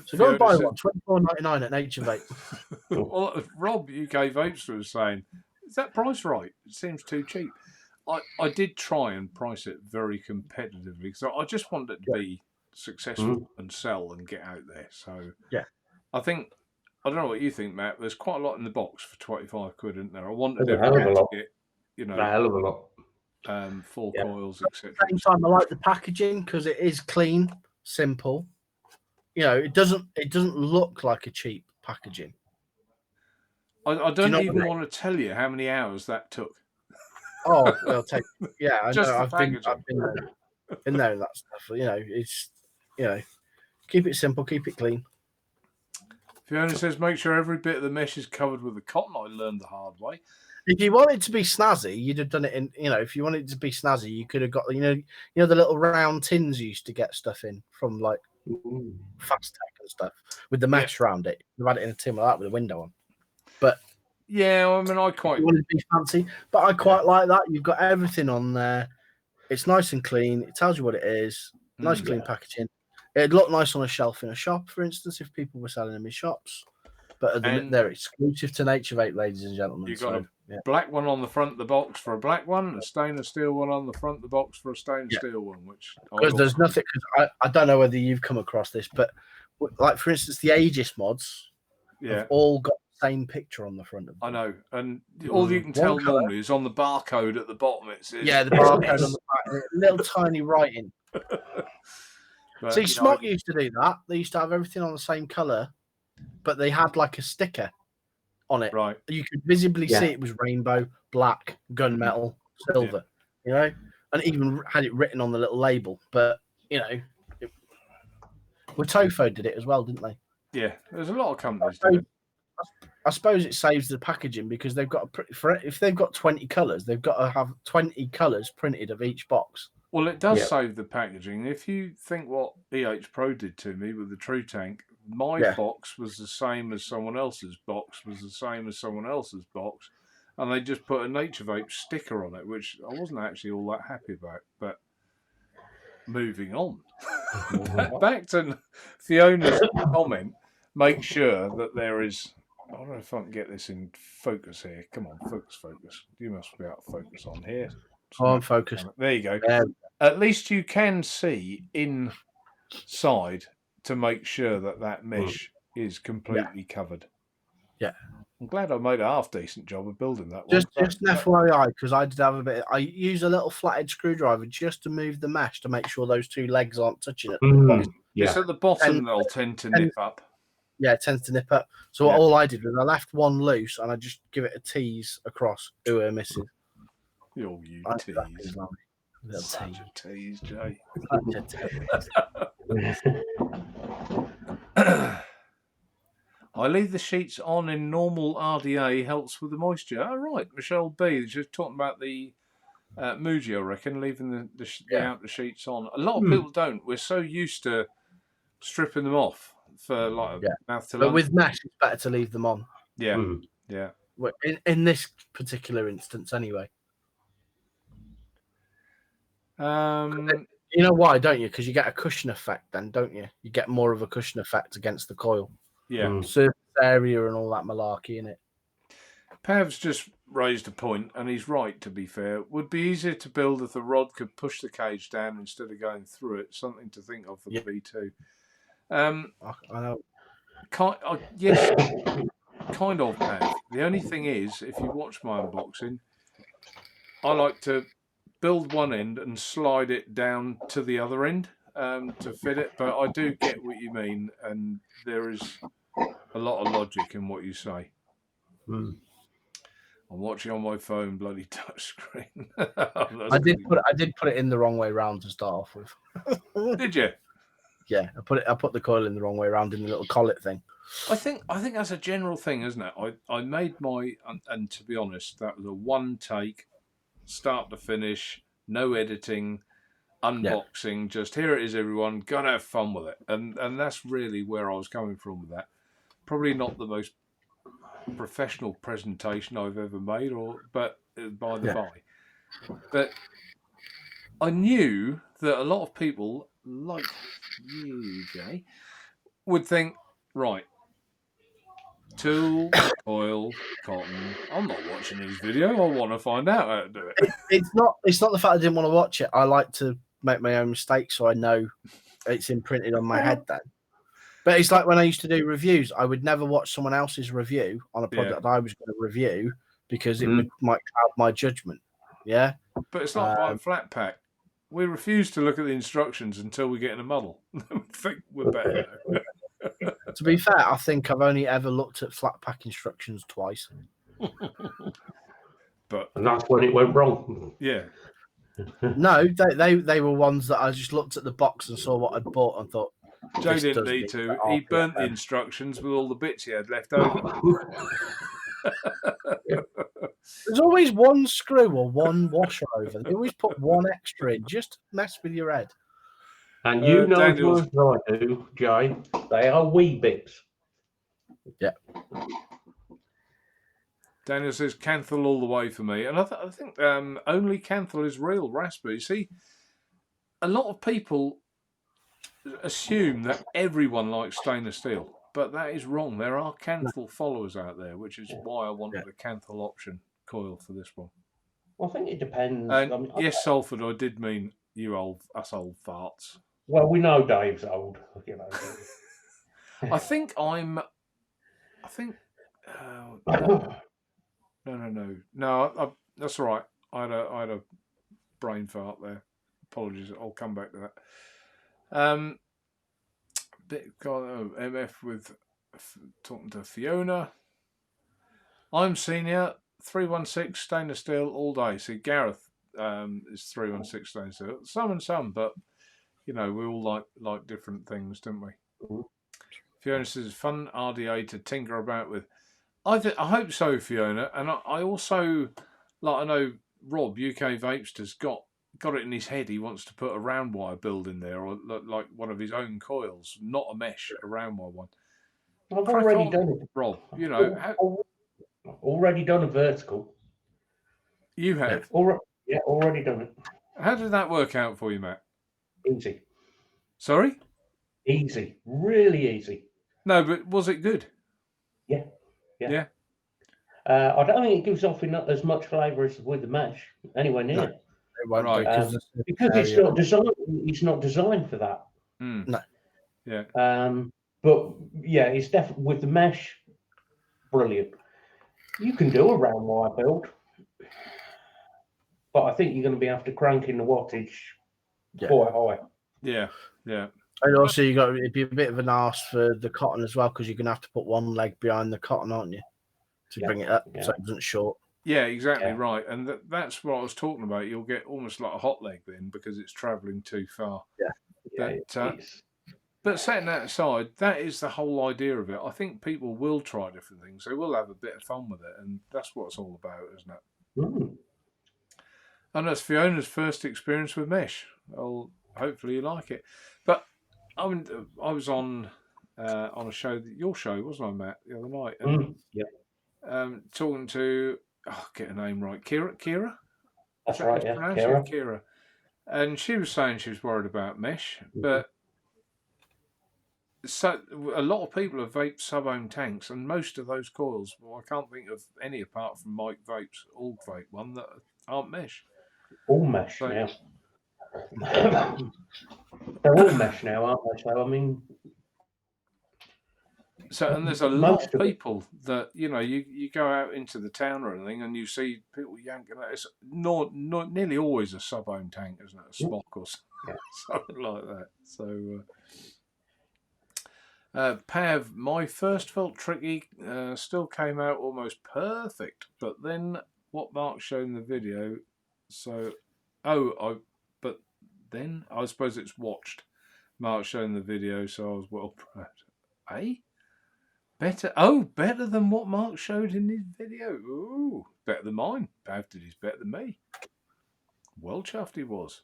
So go and buy one, $24.99 at Naturevape. Well, Rob, UK Vapester, was saying, is that price right? It seems too cheap. I did try and price it very competitively because I just wanted it to be successful and sell and get out there. So yeah, I think, I don't know what you think, Matt. There's quite a lot in the box for 25 quid, isn't there? I wanted everyone to get, a hell of a lot. 4 coils, etc. At the same time, I like the packaging because it is clean, simple. You know, it doesn't look like a cheap packaging. I don't even want to tell you how many hours that took. Oh, well, yeah, I know. I've been there and that stuff. You know, it's keep it simple, keep it clean. Fiona says, make sure every bit of the mesh is covered with the cotton. I learned the hard way. If you wanted to be snazzy, you'd have done it in. You know, if you wanted to be snazzy, you could have got the little round tins you used to get stuff in from like Fast Tech and stuff with the mesh around it. You had it in a tin like that with a window on. But yeah, I mean, I quite wanted to be fancy, but I quite like that. You've got everything on there. It's nice and clean. It tells you what it is. Nice clean packaging. It'd look nice on a shelf in a shop, for instance, if people were selling them in shops. But they're exclusive to Naturevape, ladies and gentlemen. You've got a black one on the front of the box for a black one, a stainless steel one on the front of the box for a stainless steel one. Which because there's nothing. Because I don't know whether you've come across this, but like for instance, the Aegis mods have all got the same picture on the front of them. I know, and all you can tell normally is on the barcode at the bottom. It says the barcode on the back, little tiny writing. But, see, Smok used to do that. They used to have everything on the same colour, but they had like a sticker on it. Right. You could visibly see it was rainbow, black, gunmetal, silver, you know, and even had it written on the little label. But, you know, Tofo did it as well, didn't they? Yeah, there's a lot of companies doing it. I suppose it saves the packaging because they've got if they've got 20 colours, they've got to have 20 colours printed of each box. Well, it does save the packaging. If you think what EH Pro did to me with the True Tank, my box was the same as someone else's box, was the same as someone else's box, and they just put a Naturevape sticker on it, which I wasn't actually all that happy about. But moving on, back to Fiona's comment, make sure that there is... I don't know if I can get this in focus here. Come on, focus. You must be able to focus on here. I'm focused. There you go. At least you can see inside to make sure that mesh is completely covered. Yeah. I'm glad I made a half decent job of building that one. Just an FYI, because I did have a bit. I use a little flathead screwdriver just to move the mesh to make sure those two legs aren't touching it. It's at the bottom they'll tend to nip up. Yeah, it tends to nip up. So all I did was I left one loose and I just give it a tease across. Who are missing? You tease. Such a tease, Jay. I leave the sheets on in normal RDA, helps with the moisture. Oh, right. Michelle B. She's talking about the Muji, I reckon, leaving the Yeah. outer sheets on. A lot of people don't. We're so used to stripping them off for like a Yeah. mouth to But lunch. with mesh, it's better to leave them on. Yeah, yeah. Well, in this particular instance, anyway. You know why, don't you? Because you get a cushion effect then, don't you? You get more of a cushion effect against the coil. Yeah. Surface area and all that malarkey in it. Pav's just raised a point, and he's right, to be fair. Would be easier to build if the rod could push the cage down instead of going through it. Something to think of for the V2. I know. Yes, kind of, Pav. The only thing is, if you watch my unboxing, I like to build one end and slide it down to the other end to fit it. But I do get what you mean, and there is a lot of logic in what you say. I'm watching on my phone, bloody touchscreen. I did put it in the wrong way round to start off with. Did you? Yeah, I put the coil in the wrong way around in the little collet thing. I think that's a general thing, isn't it? I made my and to be honest, that was a one take, start to finish, no editing, unboxing. Just here it is, everyone. Gotta have fun with it, and that's really where I was coming from with that. Probably not the most professional presentation I've ever made, but by the by. But I knew that a lot of people like you, Jay, would think, right, tool, coil, cotton. I'm not watching his video. I want to find out how to do it. It's not the fact I didn't want to watch it. I like to make my own mistakes, so I know it's imprinted on my head then. But it's like when I used to do reviews, I would never watch someone else's review on a product I was going to review because it might cloud my judgment. Yeah. But it's like buying flat pack. We refuse to look at the instructions until we get in a muddle. We think we're better. To be fair, I think I've only ever looked at flat pack instructions twice. And that's when it went wrong. Yeah. No, they were ones that I just looked at the box and saw what I'd bought and thought, Jay didn't need to. He burnt the instructions with all the bits he had left over. There's always one screw or one washer over. They always put one extra in just to mess with your head. And you know as well as I do, Jay, they are wee bits. Yeah. Daniel says Canthal all the way for me. And I think only Canthal is real raspberry. See, a lot of people assume that everyone likes stainless steel, but that is wrong. There are Canthal followers out there, which is why I wanted a Canthal option coil for this one. Well, I think it depends. And yes, Salford, I did mean you old farts. Well, we know Dave's old. You know. I think no, that's all right. I had a brain fart there. Apologies. I'll come back to that. MF with talking to Fiona. I'm senior 316 stainless steel all day. See, Gareth is 316 stainless steel. Some, but you know we all like different things, don't we? Mm-hmm. Fiona says fun RDA to tinker about with. I hope so, Fiona. And I also I know Rob UK Vapester's got it in his head. He wants to put a round wire build in there, or like one of his own coils, not a mesh, a round wire one. I've already done it, Rob. You know, already done a vertical. You have? Already done it. How did that work out for you, Matt? Easy. Sorry? Easy. Really easy. No, but was it good? Yeah. I don't think it gives off as much flavour as with the mesh. Anywhere near. No. Right. Because it's not designed. It's not designed for that. No. Yeah. But yeah, it's definitely with the mesh. Brilliant. You can do a round wire build, but I think you're going to be after cranking the wattage quite high. Yeah. And also, it'd be a bit of an arse for the cotton as well, because you're going to have to put one leg behind the cotton, aren't you, to bring it up so it doesn't short. Yeah, exactly right. And that's what I was talking about. You'll get almost like a hot leg then because it's travelling too far. Yeah. But setting that aside, that is the whole idea of it. I think people will try different things. They will have a bit of fun with it, and that's what it's all about, isn't it? And that's Fiona's first experience with mesh. Well, hopefully you like it. But I mean, I was on a show, your show, wasn't I, Matt, the other night, and Yeah, talking to, get her name right, Kira. Kira, is that's that how right. you Yeah, pronounce Kara. it, Kira? And she was saying she was worried about mesh, Mhm. but so a lot of people have vaped sub-ohm tanks, and most of those coils, well, I can't think of any apart from Mike Vape's Org Vape one that aren't mesh. All mesh So now. They're all mesh now, aren't they? So I mean, and there's a lot most of of it. people that you go out into the town or anything, and you see people yanking it. It's not nearly always a sub-ohm tank, isn't it? A smock or something like that. So. Pav, my first felt tricky, still came out almost perfect, but then what Mark showed in the video, but then I suppose it's watched. Mark showing the video, so I was well proud. Eh? Better than what Mark showed in his video. Ooh, better than mine. Pav did his better than me. Well chuffed he was.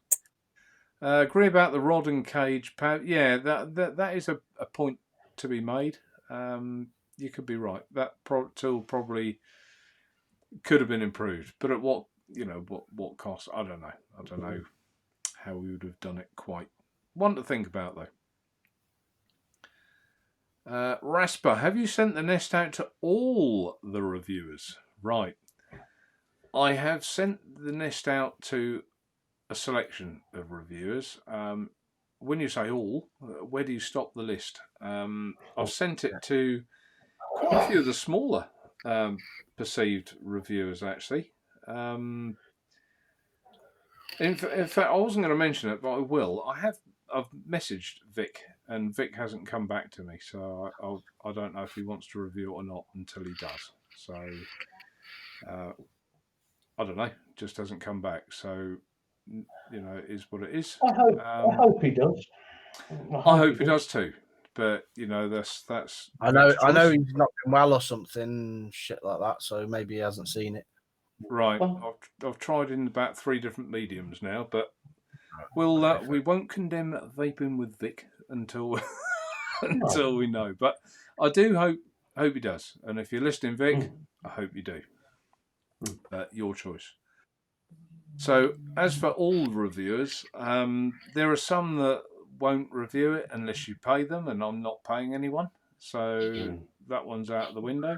Agree about the rod and cage, Pav. Yeah, that is a point to be made. You could be right. That tool probably could have been improved, but at what what cost? I don't know. I don't know how we would have done it quite. One to think about though. Rasper, have you sent the Nest out to all the reviewers? Right. I have sent the Nest out to a selection of reviewers. When you say all, where do you stop the list? I've sent it to quite a few of the smaller perceived reviewers, actually. In fact, I wasn't going to mention it, but I will. I've messaged Vic, and Vic hasn't come back to me, so I don't know if he wants to review it or not until he does. So I don't know. Just hasn't come back. So it is what it is. I hope he does. I hope he does too. But that's. I know choice. he's not been well or something, shit like that. So maybe he hasn't seen it. Right. Well, I've tried in about 3 different mediums now, but we won't condemn vaping with Vic until until we know. But I do hope he does. And if you're listening, Vic, I hope you do. Your choice. So as for all reviewers, there are some that won't review it unless you pay them, and I'm not paying anyone, so that one's out of the window.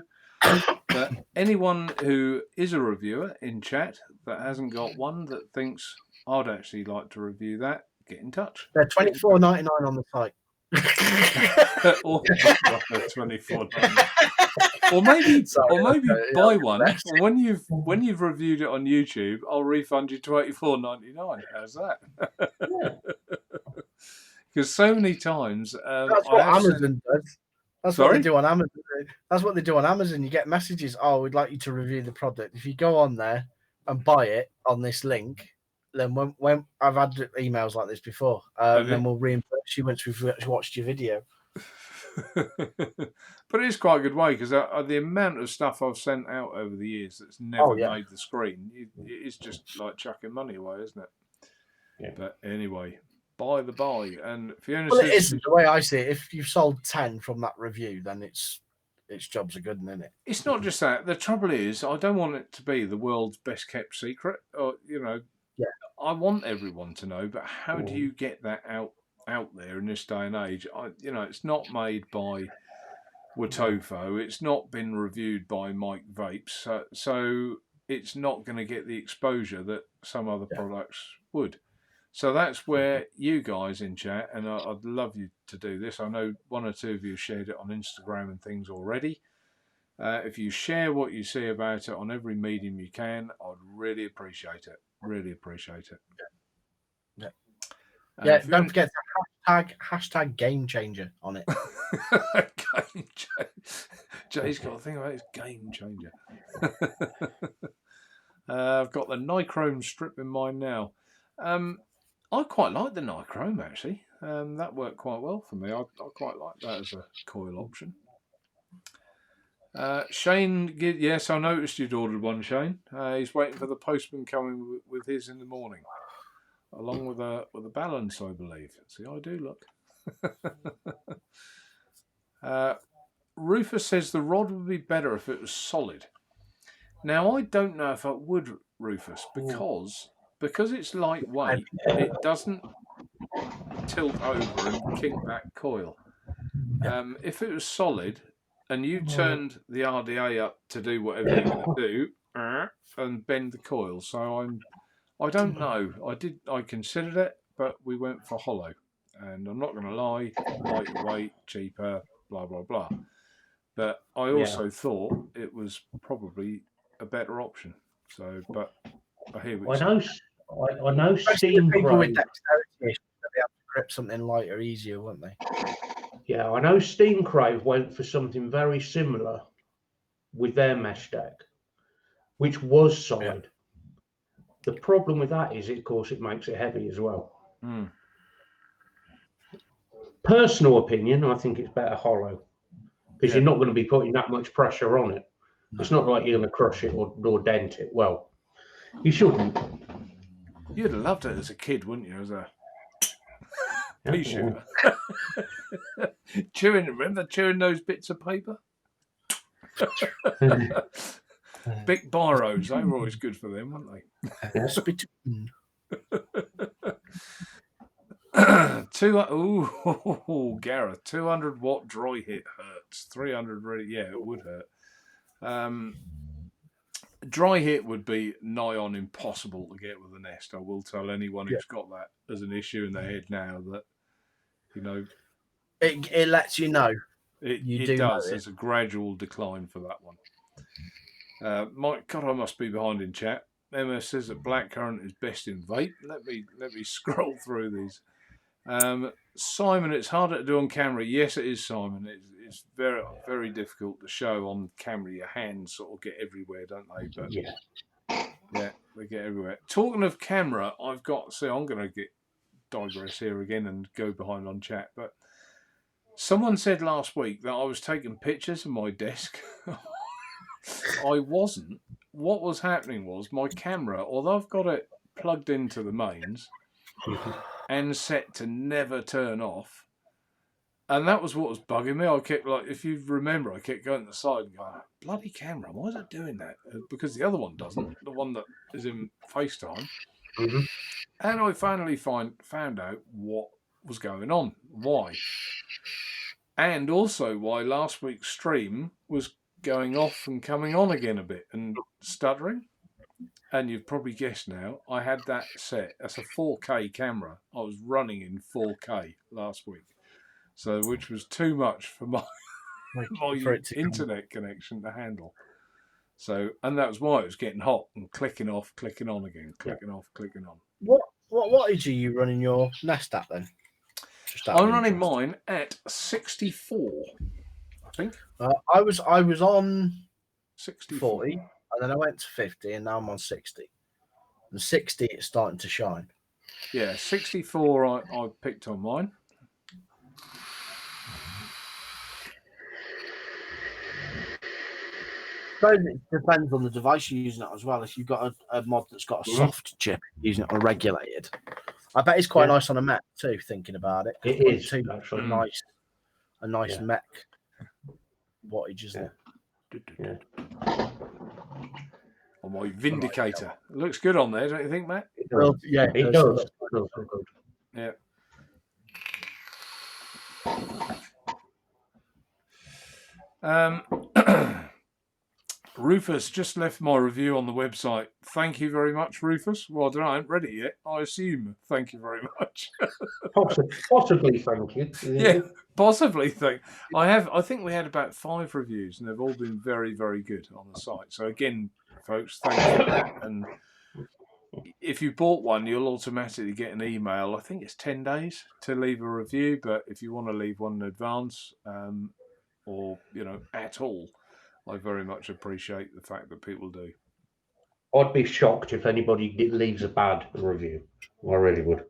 But anyone who is a reviewer in chat that hasn't got one that thinks I'd actually like to review that, get in touch. They're $24.99 on the site. or $24.99. Or maybe buy one. And when you've reviewed it on YouTube, I'll refund you $24.99. How's that? Because so many times that's what Amazon does. That's what they do on Amazon. That's what they do on Amazon. You get messages, "Oh, we'd like you to review the product." If you go on there and buy it on this link, then when I've had emails like this before, then we'll reimburse you once we've watched your video. But it's quite a good way because the amount of stuff I've sent out over the years that's never made the screen, it's just like chucking money away, isn't it? Yeah. But anyway, by the by, and Fiona well, says, it isn't the way I see it. If you've sold 10 from that review, then its jobs are good, isn't it? It's not just that. The trouble is, I don't want it to be the world's best kept secret. Or I want everyone to know. But how do you get that out there in this day and age? It's not made by Watofo. It's not been reviewed by Mike Vapes. So it's not going to get the exposure that some other products would. So that's where you guys in chat, and I'd love you to do this. I know 1 or 2 of you shared it on Instagram and things already. If you share what you see about it on every medium you can, I'd really appreciate it. Really appreciate it. Don't forget the hashtag game changer on it. Game changer. Jay's got a thing about his game changer. I've got the nichrome strip in mind now. I quite like the nichrome actually. That worked quite well for me. I quite like that as a coil option. Shane, yes, I noticed you'd ordered one, Shane. He's waiting for the postman coming with his in the morning, along with a balance, I believe. See, I do look. Rufus says the rod would be better if it was solid. Now, I don't know if I would, Rufus, because it's lightweight, it doesn't tilt over and kink that coil. If it was solid and you turned the RDA up to do whatever you're going to do and bend the coil, so I don't know. I considered it, but we went for hollow, and I'm not going to lie, lightweight, cheaper, blah blah blah. But I also thought it was probably a better option. So, but I hear what you're saying. I know Steam people with Crave. dexterity issues, they'll be able to grip something lighter easier, won't they? Yeah, I know Steam Crave went for something very similar with their mesh deck, which was solid. Yeah. The problem with that is, of course, it makes it heavy as well. Mm. Personal opinion, I think it's better hollow, because you're not going to be putting that much pressure on it. No. It's not like you're going to crush it or dent it. Well, you shouldn't. You'd have loved it as a kid, wouldn't you? As a pea shooter. Remember chewing those bits of paper? Big biros, they were always good for them, weren't they? Gareth, 200 watt dry hit hurts. 300 really, yeah, it would hurt. Dry hit would be nigh on impossible to get with a Nest. I will tell anyone who's got that as an issue in their head now that, you know, it lets you know. It does. There's a gradual decline for that one. Mike, God, I must be behind in chat. Emma says that blackcurrant is best in vape. Let me scroll through these. Simon, it's harder to do on camera. Yes, it is, Simon. It's very, very difficult to show on camera. Your hands sort of get everywhere, don't they? But yeah, they get everywhere. Talking of camera, I've got. See, I'm going to digress here again and go behind on chat. But someone said last week that I was taking pictures of my desk. I wasn't. What was happening was my camera, although I've got it plugged into the mains and set to never turn off, and that was what was bugging me. I kept, like, if you remember, I kept going to the side and going, bloody camera, why is it doing that? Because the other one doesn't, the one that is in FaceTime. Mm-hmm. And I finally found out what was going on, why. And also why last week's stream was going off and coming on again a bit and stuttering. And you've probably guessed now, I had that set. That's a 4K camera. I was running in 4K last week. So, which was too much for my internet connection to handle. So, and that was why it was getting hot and clicking off, clicking on again, clicking off, clicking on. What wattage are you running your Nest at then? I'm running mine at 64, I think. I was on 64. 40, and then I went to 50, and now I'm on 60. And 60, it's starting to shine. Yeah, 64 I picked on mine. I suppose it depends on the device you're using it as well. If you've got a mod that's got a soft chip, using it unregulated, I bet it's quite nice on a mech too. Thinking about it, it is actually a nice mech wattage, isn't it? Yeah. On my Vindicator, it looks good on there, don't you think, Matt? Well, yeah, it does. Yeah. Rufus just left my review on the website. Thank you very much, Rufus. Well, I don't know, I haven't read it yet. I assume thank you very much. Possibly thank you. Yeah, possibly thank. I think we had about 5 reviews, and they've all been very, very good on the site. So again, folks, thank you for that. And if you bought one, you'll automatically get an email. I think it's 10 days to leave a review, but if you want to leave one in advance, or at all, I very much appreciate the fact that people do. I'd be shocked if anybody leaves a bad review. I really would.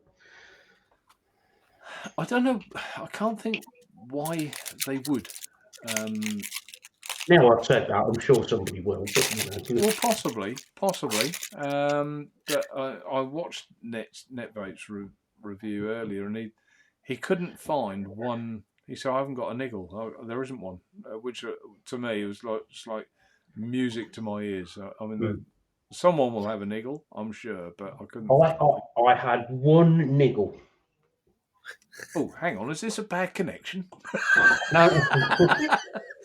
I don't know. I can't think why they would. Now I've said that, I'm sure somebody will. But, you know, Well, possibly. But I watched Netvape's review earlier, and he couldn't find one. He said, "I haven't got a niggle. There isn't one," which to me was like music to my ears. I mean, someone will have a niggle, I'm sure, but I couldn't. I had one niggle. Oh, hang on, is this a bad connection? No,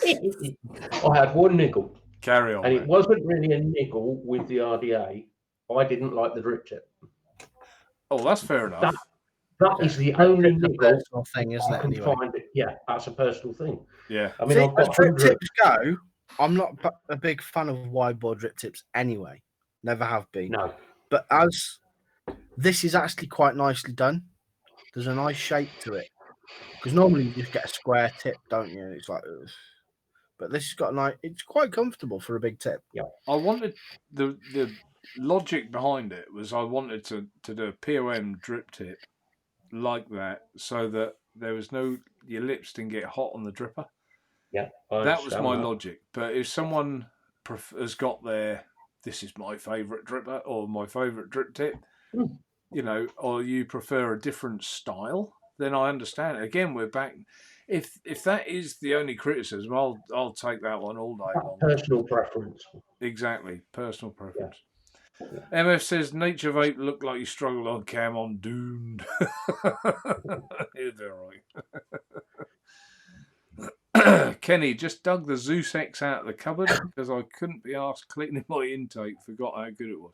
I had one niggle. Carry on. And it wasn't really a niggle with the RDA. I didn't like the drip tip. Oh, that's fair enough. That is the only It's a niggle personal thing, isn't I it? can Anyway, find. Yeah, that's a personal thing. Yeah. I mean, see, I've got as drip 100. tips go, I'm not a big fan of wide bore drip tips anyway. Never have been. No. But as this is actually quite nicely done, there's a nice shape to it. Because normally you just get a square tip, don't you? It's like, ugh. But this has got a nice. It's quite comfortable for a big tip. Yeah. I wanted the logic behind it was I wanted to do a POM drip tip like that, so that there was your lips didn't get hot on the dripper. Yeah, that was my logic. But if someone has got this is my favourite dripper or my favourite drip tip, you know, or you prefer a different style, then I understand. Again, we're back. If that is the only criticism, I'll take that one all day long. Personal preference. Exactly, personal preference. Yeah. MF says Naturevape looked like you struggled on cam. I'm doomed. You're right. Kenny just dug the Zeus X out of the cupboard because I couldn't be asked cleaning my intake. Forgot how good it was.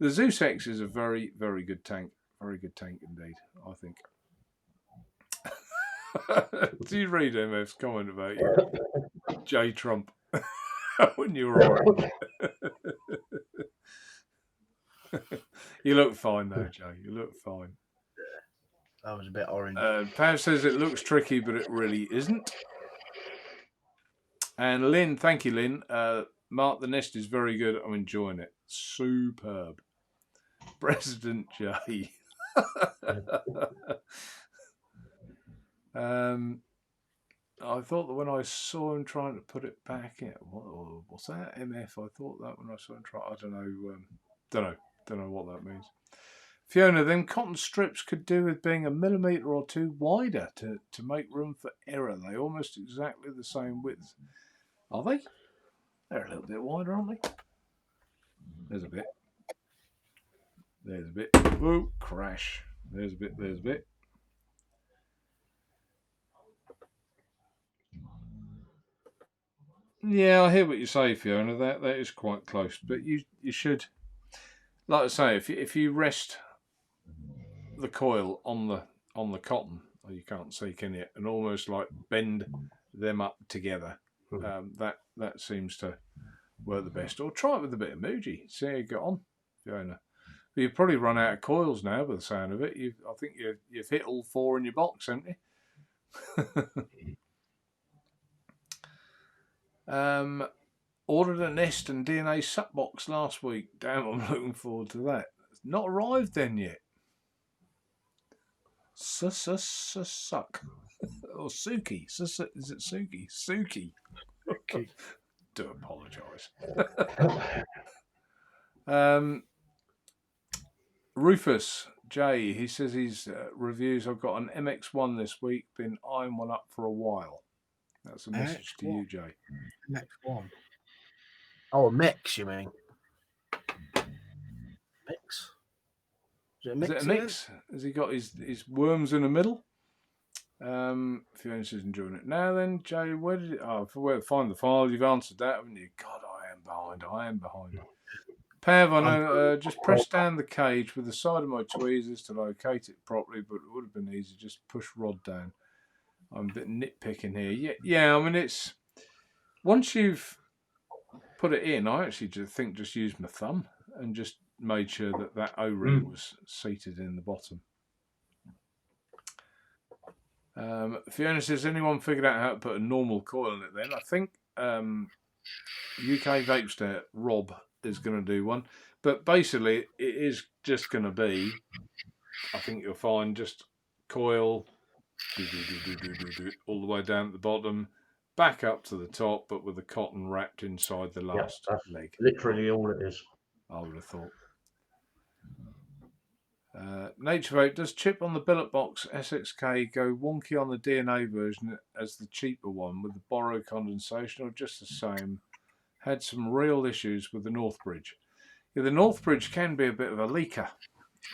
The Zeus X is a very, very good tank. Very good tank indeed, I think. Do you read MF's comment about you? J Trump. When you were orange. You look fine though, Joe. You look fine. That was a bit orange. Pav says it looks tricky, but it really isn't. And Lynn, thank you, Lynn. Mark, the nest is very good. I'm enjoying it. Superb. President J. I thought that when I saw him trying to put it back in, what's that? MF? I thought that when I saw him try. I don't know. Don't know what that means. Fiona, them cotton strips could do with being a millimetre or two wider to make room for error. They're almost exactly the same width. Are they? They're a little bit wider, aren't they? There's a bit. There's a bit. Whoa, crash. There's a bit. There's a bit. Yeah, I hear what you say, Fiona. That is quite close, but you should, like I say, if you rest the coil on the cotton, or you can't see, can you? And almost like bend them up together. That seems to work the best. Or try it with a bit of Muji. See how you get on, Fiona. But you've probably run out of coils now, by the sound of it. I think you've hit all 4 in your box, haven't you? Ordered a nest and DNA suck box last week. Damn, I'm looking forward to that. It's not arrived then yet. Suck. Or Suki. Is it Suki? Suki. Do apologise. Rufus J, he says his reviews. I've got an MX1 this week. Been eyeing one up for a while. That's a message to you, Jay. MX1. Oh, a mix, you mean? Mix? Is it a mix? Has he got his worms in the middle? Fiona says enjoying it. Now then, Jay, where to find the file? You've answered that, haven't you? God, I am behind. Pav, I know, just press down the cage with the side of my tweezers to locate it properly, but it would have been easy. Just push rod down. I'm a bit nitpicking here. Yeah, I mean, it's... Once you've put it in, I actually just used my thumb and just made sure that O-ring was seated in the bottom. Fiona says, anyone figured out how to put a normal coil in it then? I think UK Vapester, Rob, is going to do one. But basically, it is just going to be, I think you'll find, just coil... all the way down at the bottom, back up to the top, but with the cotton wrapped inside the Yeah, last that's leg. literally all it is. I would have thought. Naturevape, does chip on the billet box SXK go wonky on the DNA version as the cheaper one with the borrow condensation, or just the same? Had some real issues with the Northbridge. Yeah, the Northbridge can be a bit of a leaker.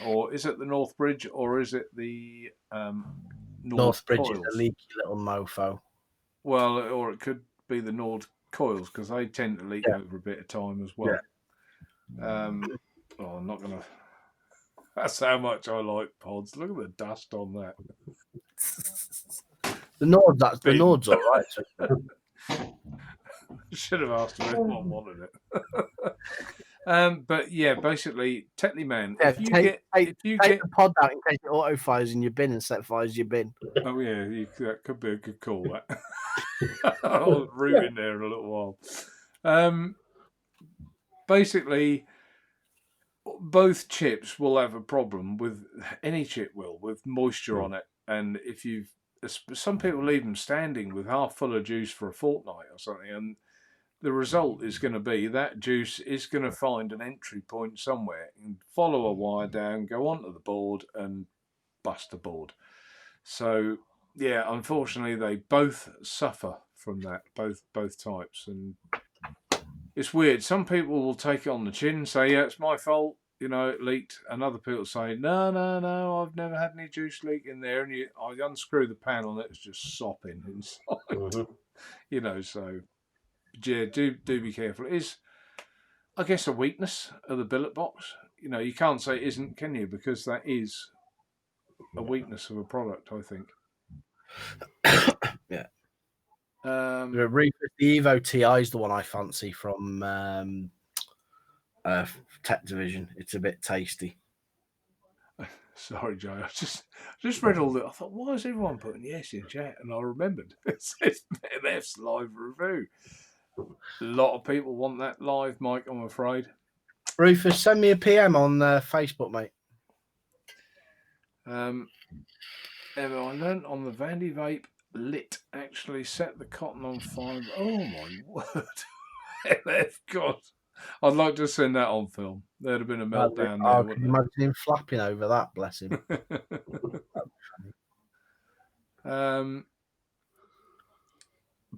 Or is it the Northbridge, or is it the Nord Northbridge coils? is a leaky little mofo. Well, or it could be the Nord coils, because they tend to leak over a bit of time as well. I'm not going to... That's how much I like pods. Look at the dust on that. The Nord's all right. So. Should have asked if anyone wanted it. But yeah, basically, Tetley Man. Yeah, if you take get the pod out in case it auto fires in your bin and set fires your bin. Oh yeah, that could be a good call. That I'll root in there in a little while. Basically, both chips will have a problem with any chip with moisture on it, and if you've some people leave them standing with half full of juice for a fortnight or something, and the result is going to be that juice is going to find an entry point somewhere and follow a wire down, go onto the board, and bust the board. So yeah, unfortunately, they both suffer from that, both types, and it's weird. Some people will take it on the chin, say, "Yeah, it's my fault. You know, it leaked." And other people say, "No, I've never had any juice leak in there." And I unscrew the panel, and it's just sopping inside. Mm-hmm. You know, so yeah, do be careful. It is, I guess, a weakness of the billet box. You know, you can't say it isn't, can you? Because that is a weakness of a product, I think. Yeah. The Evo TI is the one I fancy from Tech Division. It's a bit tasty. Sorry, Joe. I just read all that. I thought, why is everyone putting yes in chat? And I remembered it says MF's live review. A lot of people want that live, Mike, I'm afraid. Rufus, send me a PM on Facebook, mate. Emma, I learned on the Vandy Vape lit actually set the cotton on fire. Oh my word. MF, God. I'd like to send that on film. There'd have been a meltdown there, wouldn't there? Imagine him flapping over that, bless him.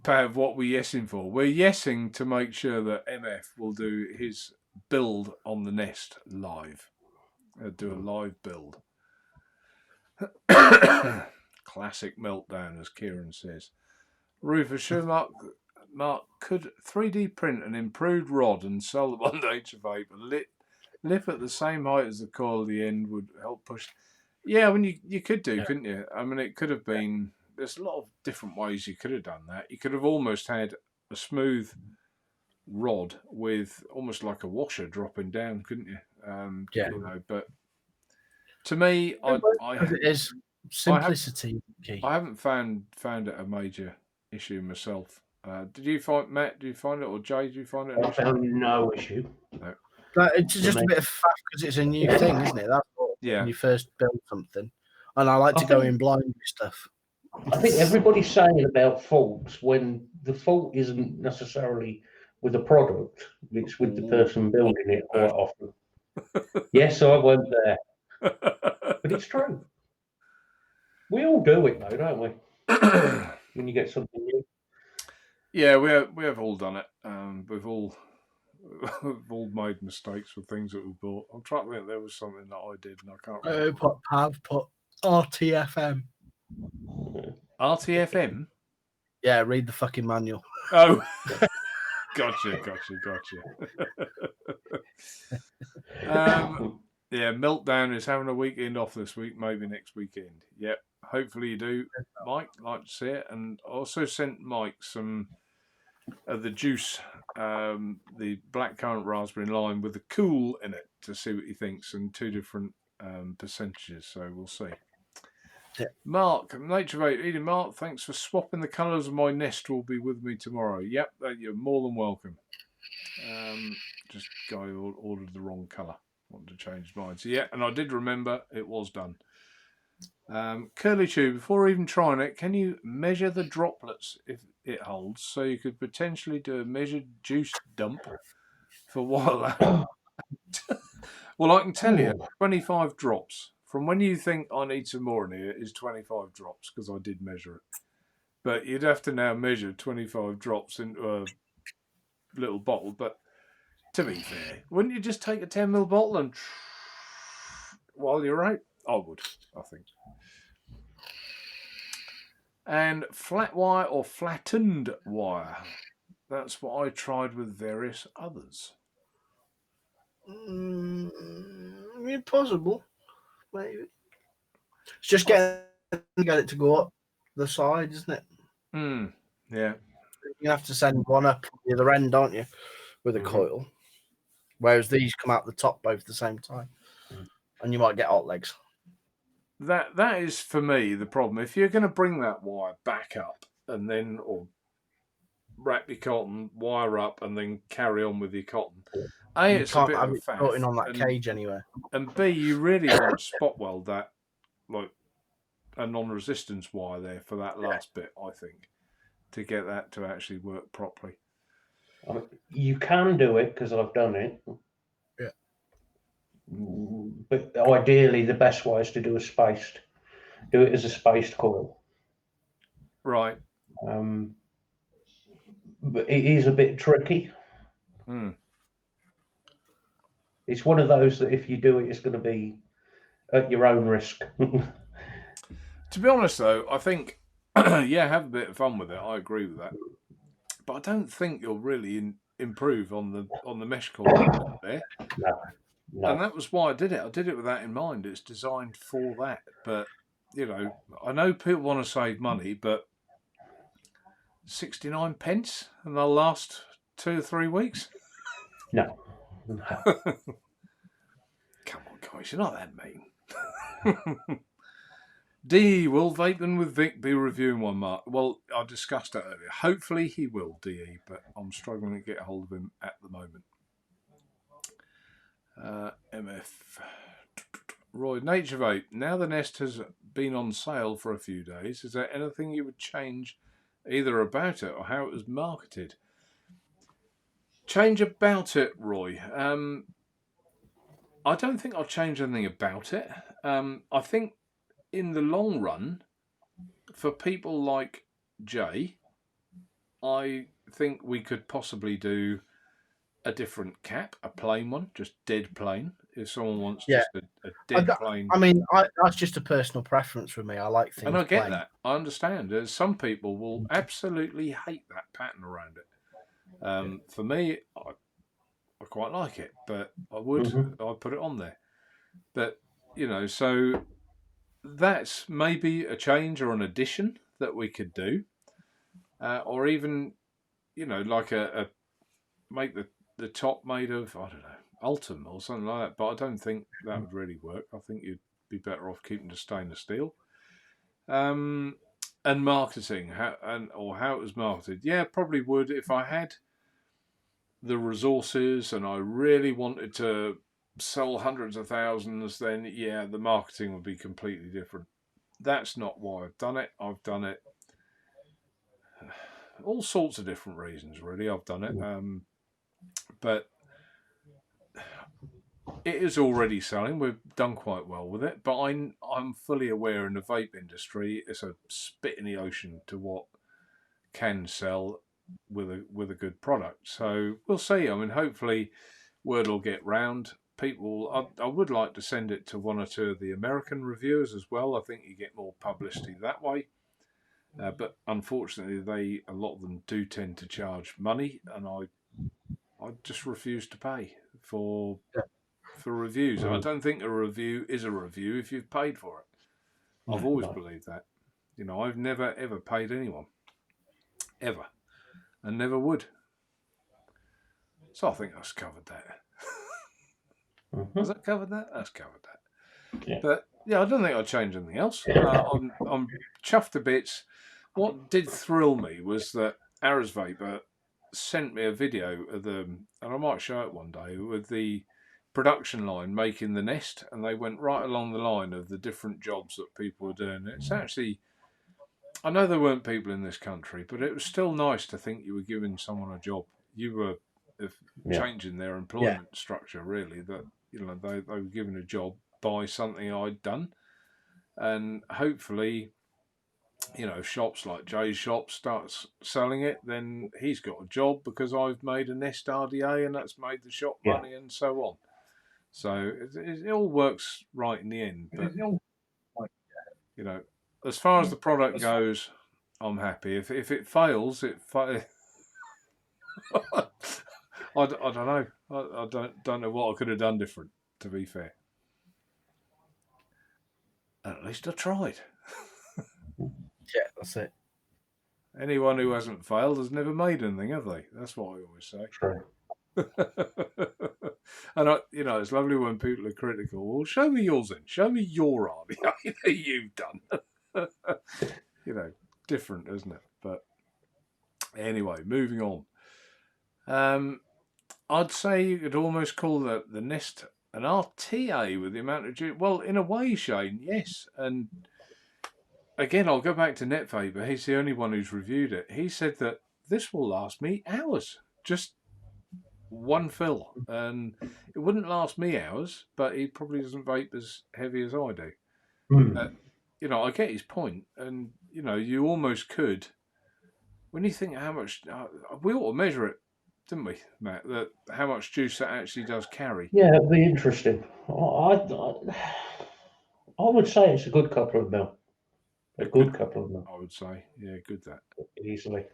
Pav, what we're yesing for? We're yesing to make sure that MF will do his build on the Nest live. Do a live build. Classic meltdown, as Kieran says. Rufus Schumacher, Mark, could 3D print an improved rod and sell them on Naturevape? Lip at the same height as the coil at the end would help push. Yeah, I mean, you could do, couldn't you? I mean, it could have been... There's a lot of different ways you could have done that. You could have almost had a smooth rod with almost like a washer dropping down, couldn't you? You know, but to me, it is simplicity. I haven't found it a major issue myself. Did you find, Matt? Do you find it, or Jay? Do you find it? I found no issue. No. But it's just a bit of faff because it's a new thing, isn't it? That's what, when you first build something. And I like to go in blind with stuff. I think everybody's saying about faults when the fault isn't necessarily with the product, it's with the person building it quite often. Yes, I went there. But it's true. We all do it though, don't we? When you get something new. Yeah, we have all done it. We've all made mistakes with things that we bought. I'm trying to think there was something that I did and I can't remember. Put RTFM. RTFM? Yeah, read the fucking manual. Oh, gotcha. Yeah, Meltdown is having a weekend off this week, maybe next weekend. Yep, hopefully you do, Mike. Like to see it. And I also sent Mike some of the juice, the blackcurrant raspberry lime with the cool in it to see what he thinks, and 2 different percentages. So we'll see. Yeah. Mark, Naturevape, Eden Mark, thanks for swapping the colours of my Nest. Will be with me tomorrow. Yep, you're more than welcome. Just guy ordered the wrong colour. Wanted to change his mind. So yeah, and I did remember it was done. Curly Chew, before even trying it, can you measure the droplets if it holds? So you could potentially do a measured juice dump for while. Well, I can tell you, 25 drops. From when you think I need some more in here is 25 drops, because I did measure it. But you'd have to now measure 25 drops into a little bottle. But to be fair, wouldn't you just take a 10ml bottle and while you're out? I would, I think. And flat wire or flattened wire. That's what I tried with various others. Possible, maybe. It's just get it to go up the side, isn't it? Yeah. You have to send one up the other end, don't you, with a coil? Whereas these come out the top both at the same time, and you might get hot legs. That is for me the problem. If you're going to bring that wire back up and then, or wrap your cotton, wire up, and then carry on with your cotton, A, it's a bit of a faff, on that cage anywhere. And B, you really want to spot weld that, like a non-resistance wire there for that last bit, I think, to get that to actually work properly. You can do it because I've done it. Yeah. But ideally, the best way is to do it as a spaced coil. Right. But it is a bit tricky. It's one of those that if you do it, it's going to be at your own risk. To be honest, though, I think, yeah, have a bit of fun with it. I agree with that. But I don't think you'll really improve on the mesh cord there. No. And that was why I did it. I did it with that in mind. It's designed for that. But, you know, I know people want to save money, but 69 pence and they'll last 2 or 3 weeks? No. Come on, guys, you're not that mean. DE, will Vaping with Vic be reviewing one, Mark? Well, I discussed that earlier. Hopefully he will, DE, but I'm struggling to get a hold of him at the moment. MF. Roy, Naturevape, now the Nest has been on sale for a few days. Is there anything you would change either about it or how it was marketed? Change about it, Roy. I don't think I'll change anything about it. I think in the long run, for people like Jay, I think we could possibly do a different cap, a plain one, just dead plain. If someone wants just a dead plain. I mean, that's just a personal preference for me. I like things. And I get plain. that. I understand. Some people will absolutely hate that pattern around it. For me, I quite like it, but I'd put it on there. But, you know, so that's maybe a change or an addition that we could do. Or even, you know, like make the top made of, I don't know, Ultim or something like that. But I don't think that would really work. I think you'd be better off keeping the stainless steel. And marketing, how it was marketed. Yeah, probably would if I had the resources and I really wanted to sell hundreds of thousands, then yeah, the marketing would be completely different. That's not why I've done it. I've done it all sorts of different reasons, really. I've done it, but it is already selling. We've done quite well with it, but I'm fully aware in the vape industry, it's a spit in the ocean to what can sell with a good product. So we'll see. I mean, hopefully word will get round. People, I would like to send it to one or two of the American reviewers as well. I think you get more publicity that way. But unfortunately, a lot of them do tend to charge money, and I just refuse to pay for reviews. I don't think a review is a review if you've paid for it. I've always believed that. You know, I've never ever paid anyone, ever, and never would. So I think I've covered that. Has that covered that? That's covered that. Yeah. But yeah, I don't think I'd change anything else. I'm chuffed to bits. What did thrill me was that Arizvape sent me a video of them, and I might show it one day, with the production line making the nest, and they went right along the line of the different jobs that people were doing. It's actually, I know there weren't people in this country, but it was still nice to think you were giving someone a job. You were changing their employment structure, really, that, you know, they were given a job by something I'd done. And hopefully, you know, shops like Jay's shop starts selling it, then he's got a job because I've made a Nest RDA and that's made the shop money and so on. So it all works right in the end. But, you know, as far as the product goes, I'm happy. If it fails, I don't know. I don't know what I could have done different, to be fair. At least I tried. Yeah, that's it. Anyone who hasn't failed has never made anything, have they? That's what I always say. True. And you know, it's lovely when people are critical. Well, show me yours then. Show me your RDA that you've done. You know, different, isn't it? But anyway, moving on. I'd say you could almost call the Nest an RTA with the amount of juice. Well, in a way, Shane, yes. And again, I'll go back to Netvape. He's the only one who's reviewed it. He said that this will last me hours. Just one fill. And it wouldn't last me hours, but he probably doesn't vape as heavy as I do. You know, I get his point. And, you know, you almost could, when you think how much, we ought to measure it, didn't we, Matt? That how much juice that actually does carry. Yeah, it'd be interesting. I would say it's a good couple of mil. A good couple of mil. I would say, yeah, good that. Easily.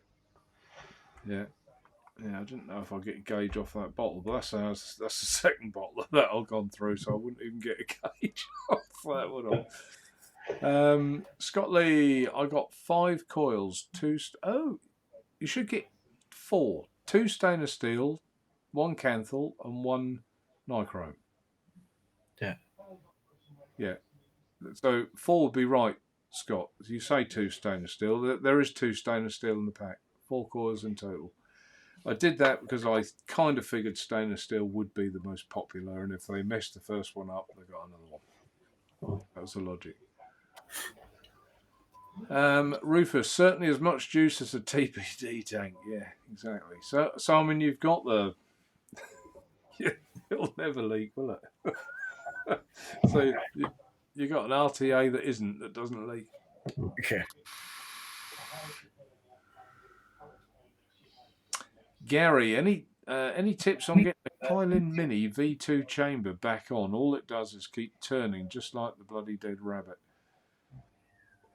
Yeah. Yeah, I didn't know if I'd get a gauge off that bottle, but that's the second bottle that I've gone through, so I wouldn't even get a gauge off that, would I? Scott Lee, I got 5 coils, you should get 4. 2 stainless steel, 1 Canthal, and 1 nichrome. Yeah. Yeah. So 4 would be right, Scott. You say 2 stainless steel. There is 2 stainless steel in the pack. 4 coils in total. I did that because I kind of figured stainless steel would be the most popular, and if they messed the first one up, they got another one. That was the logic. Rufus, certainly as much juice as a TPD tank. Yeah, exactly. So Simon, you've got the... It'll never leak, will it? So you got an RTA that doesn't leak. Okay. Gary, any tips on getting a Kylin Mini V2 chamber back on? All it does is keep turning, just like the bloody dead rabbit.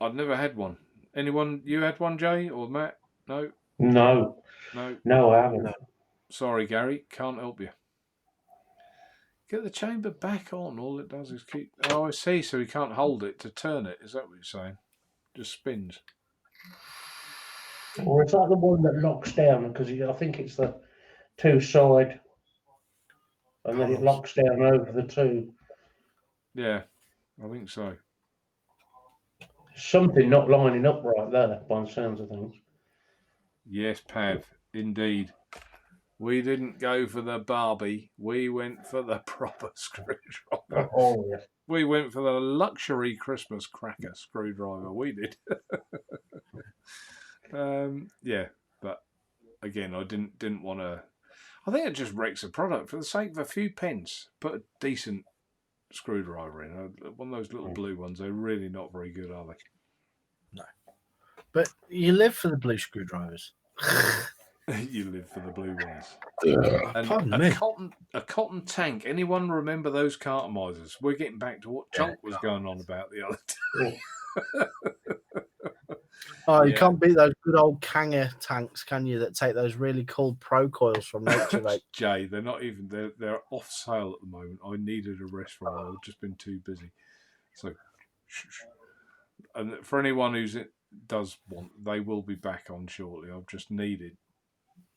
I've never had one. Anyone? You had one, Jay or Matt? No. No, I haven't. No. Sorry, Gary, can't help you. Get the chamber back on. All it does is keep. Oh, I see. So you can't hold it to turn it. Is that what you're saying? Just spins. Or is that the one that locks down? Because I think it's the 2-side, and then it locks down over the 2. Yeah, I think so. Something not lining up right there, by the sounds of things. Yes, Pav, indeed. We didn't go for the Barbie. We went for the proper screwdriver. Oh, yes. We went for the luxury Christmas cracker screwdriver. We did. Yeah, but again, I didn't want to. I think it just wrecks the product for the sake of a few pence. Put a decent screwdriver in. One of those little blue ones. They're really not very good, are they? No. But you live for the blue screwdrivers. You live for the blue ones. And a cotton tank. Anyone remember those cartomizers? We're getting back to what Chunk was going on about the other day. Oh, you can't beat those good old Kanger tanks, can you? That take those really cool pro coils from Naturevape. Jay, they're not even. They're off sale at the moment. I needed a rest for a while. I've just been too busy. So, and for anyone does want, they will be back on shortly. I've just needed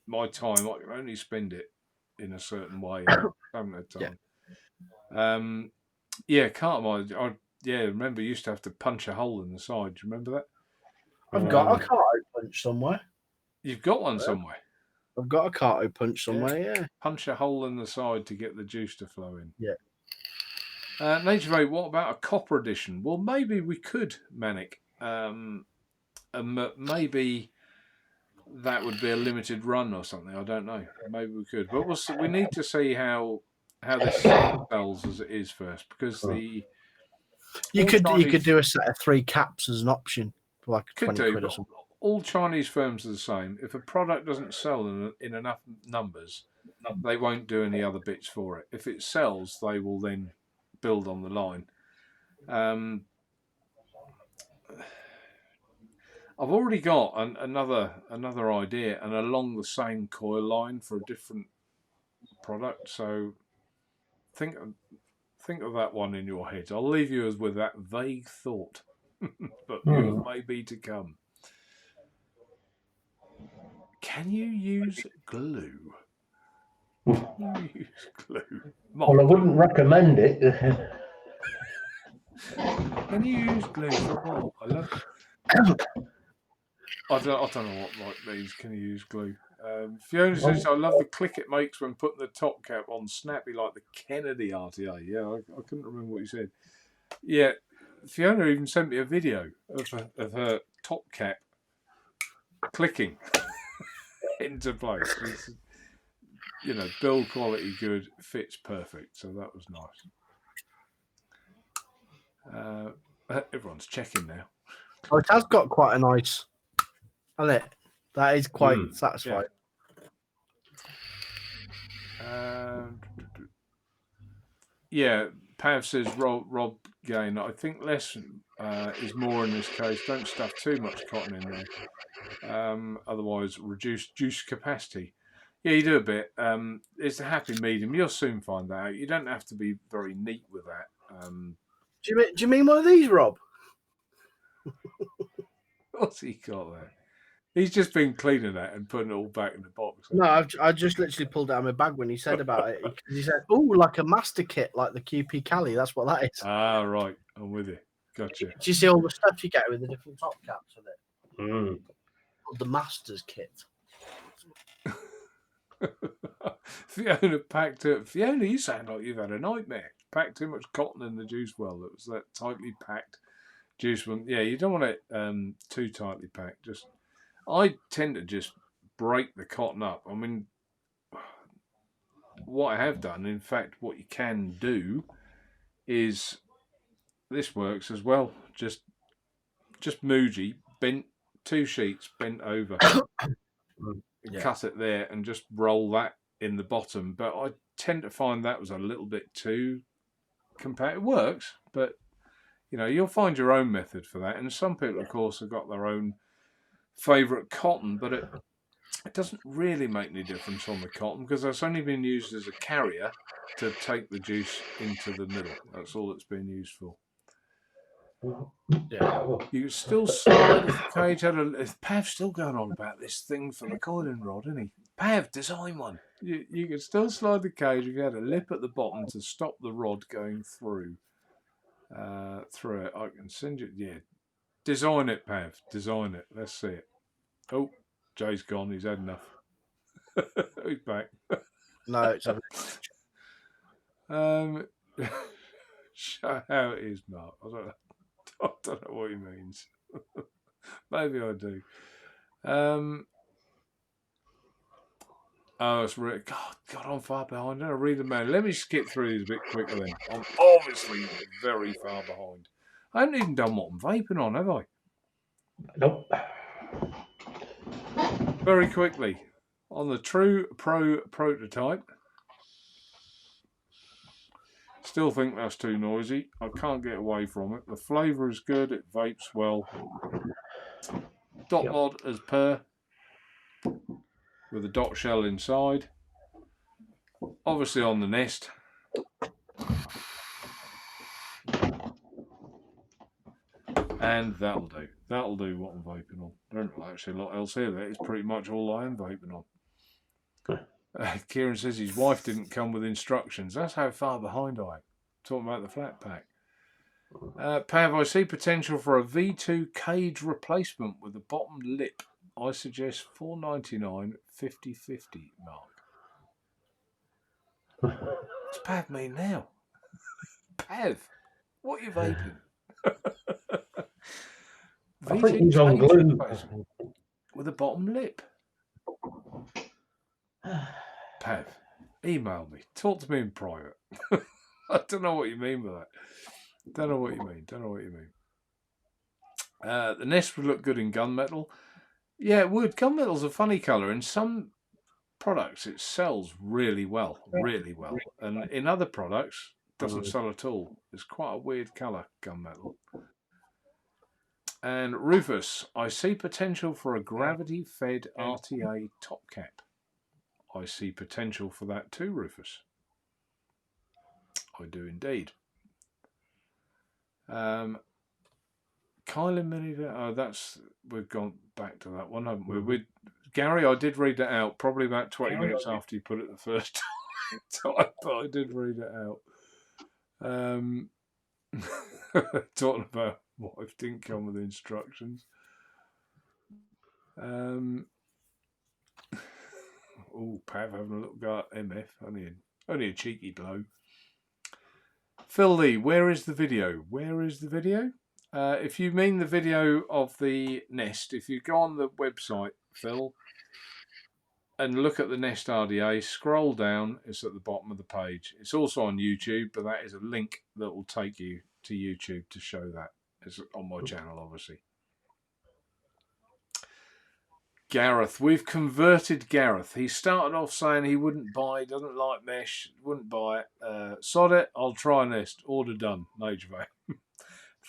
my time. I can only spend it in a certain way. I haven't had time. Yeah, cartomizer. Remember, you used to have to punch a hole in the side. Do you remember that? I've got a cart punch somewhere. You've got one somewhere. I've got a carto punch somewhere. Yeah. Punch a hole in the side to get the juice to flow in. Yeah. Naturevape, what about a copper edition? Well, maybe we could, Manic. And maybe that would be a limited run or something. I don't know. Maybe we could, but we'll see. We need to see how this sells as it is first, because you could do a set of 3 caps as an option for like could 20 do. quid or something. All Chinese firms are the same. If a product doesn't sell in enough numbers, they won't do any other bits for it. If it sells, they will then build on the line. I've already got another idea, and along the same coil line for a different product. So think of that one in your head. I'll leave you with that vague thought, but more may be to come. Can you use glue? Can you use glue? Well, I wouldn't recommend it. Can you use glue for what? I love it. I don't know what Mike means. Can you use glue? Fiona says, I love the click it makes when putting the top cap on snappy like the Kennedy RTA. Yeah, I couldn't remember what you said. Yeah, Fiona even sent me a video of her top cap clicking into place. It's, build quality good, fits perfect. So that was nice. Everyone's checking now. Oh, it has got quite a nice, hasn't it? That is quite satisfying. Yeah, Pav says, Rob Gain, I think less is more in this case. Don't stuff too much cotton in there. Otherwise, reduce juice capacity. Yeah, you do a bit. It's a happy medium. You'll soon find that out. You don't have to be very neat with that. Do you mean one of these, Rob? What's he got there? He's just been cleaning that and putting it all back in the box. No, I just literally pulled it out of my bag when he said about it. He said, "Oh, like a master kit, like the QP Cali." That's what that is. Ah, right. I'm with you. Gotcha. Do you see all the stuff you get with the different top caps with it? The master's kit. Fiona packed it. Fiona, you sound like you've had a nightmare. Packed too much cotton in the juice well. It was that tightly packed juice one. Yeah, you don't want it too tightly packed. I tend to just break the cotton up. I mean, what I have done, in fact, what you can do is, this works as well. Just Muji, bent 2 sheets, bent over. Cut it there and just roll that in the bottom. But I tend to find that was a little bit too compact. It works, but you'll find your own method for that. And some people, of course, have got their own favourite cotton, but it doesn't really make any difference on the cotton because it's only been used as a carrier to take the juice into the middle. That's all it's been used for. Yeah, you can still slide the cage. Pav's still going on about this thing for the coiling rod, isn't he? Pav, design one. You can still slide the cage if you had a lip at the bottom to stop the rod going through it. I can send you. Yeah, design it, Pav. Design it. Let's see it. Oh, Jay's gone. He's had enough. He's back. No, it's show how it is, Mark. I don't know what he means. Maybe I do. It's really God, I'm far behind. I read the mail. Let me skip through these a bit quicker then. I'm obviously very far behind. I haven't even done what I'm vaping on, have I? Nope. Very quickly, on the True Pro prototype. Still think that's too noisy. I can't get away from it. The flavour is good. It vapes well. Dot mod as per, with a dot shell inside. Obviously on the Nest. And that'll do. That'll do what I'm vaping on. There isn't actually a lot else here. That is pretty much all I am vaping on. Kieran says his wife didn't come with instructions. That's how far behind I am. Talking about the flat pack. Pav, I see potential for a V2 cage replacement with the bottom lip I suggest $4.99 50/50, Mark. What's Pav mean now? Pav, what are you vaping? I think he's on glue. With a bottom lip. Pav, email me. Talk to me in private. I don't know what you mean by that. Don't know what you mean. The nest would look good in gunmetal. Yeah, it would. Gunmetal's a funny colour. In some products, it sells really well. And in other products, it doesn't sell at all. It's quite a weird colour, gunmetal. And Rufus, I see potential for a gravity-fed RTA top cap. I see potential for that too, Rufus. I do indeed. Kylie Minivan. Oh, we've gone back to that one, haven't we? Gary, I did read that out probably about 20 minutes after you put it the first time, but I did read it out. Talking about wife didn't come with instructions. Pav having a little go at MF. Only a cheeky blow. Phil Lee, where is the video? If you mean the video of the Nest, if you go on the website, Phil, and look at the Nest RDA, scroll down, it's at the bottom of the page. It's also on YouTube, but that is a link that will take you to YouTube to show that. It's on my channel, obviously. Gareth, we've converted Gareth. He started off saying he wouldn't buy, doesn't like mesh, wouldn't buy it. Sod it, I'll try Nest. Order done, Naturevape.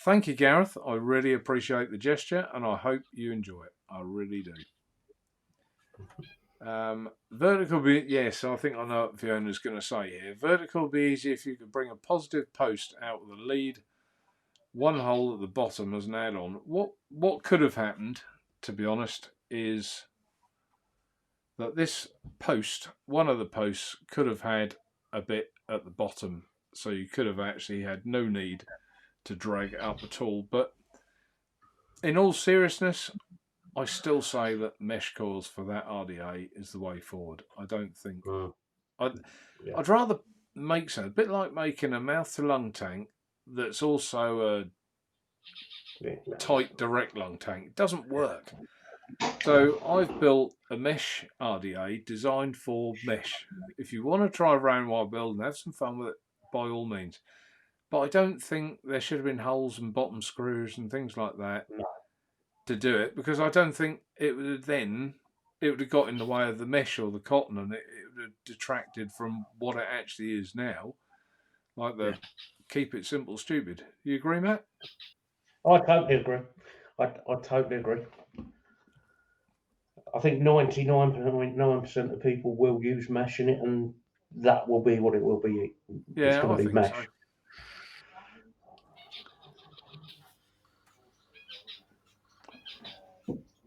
Thank you, Gareth. I really appreciate the gesture, and I hope you enjoy it. I really do. Vertical be, yes, I think I know what Fiona's going to say here. Vertical would be easy if you could bring a positive post out with a lead, one hole at the bottom as an add-on. What could have happened, to be honest, is that this post, one of the posts, could have had a bit at the bottom, so you could have actually had no need to drag it up at all. But in all seriousness, I still say that mesh coils for that RDA is the way forward. I don't think... I'd rather make something, a bit like making a mouth-to-lung tank that's also a tight direct lung tank. It doesn't work. So I've built a mesh RDA designed for mesh. If you want to try around while building, have some fun with it, by all means. But I don't think there should have been holes and bottom screws and things like that to do it, because I don't think it would have got in the way of the mesh or the cotton, and it would have detracted from what it actually is now. Like the keep it simple, stupid. You agree, Matt? I totally agree. I totally agree. I think 99.9% of people will use mesh in it, and that will be what it will be. It's going to be mesh. So.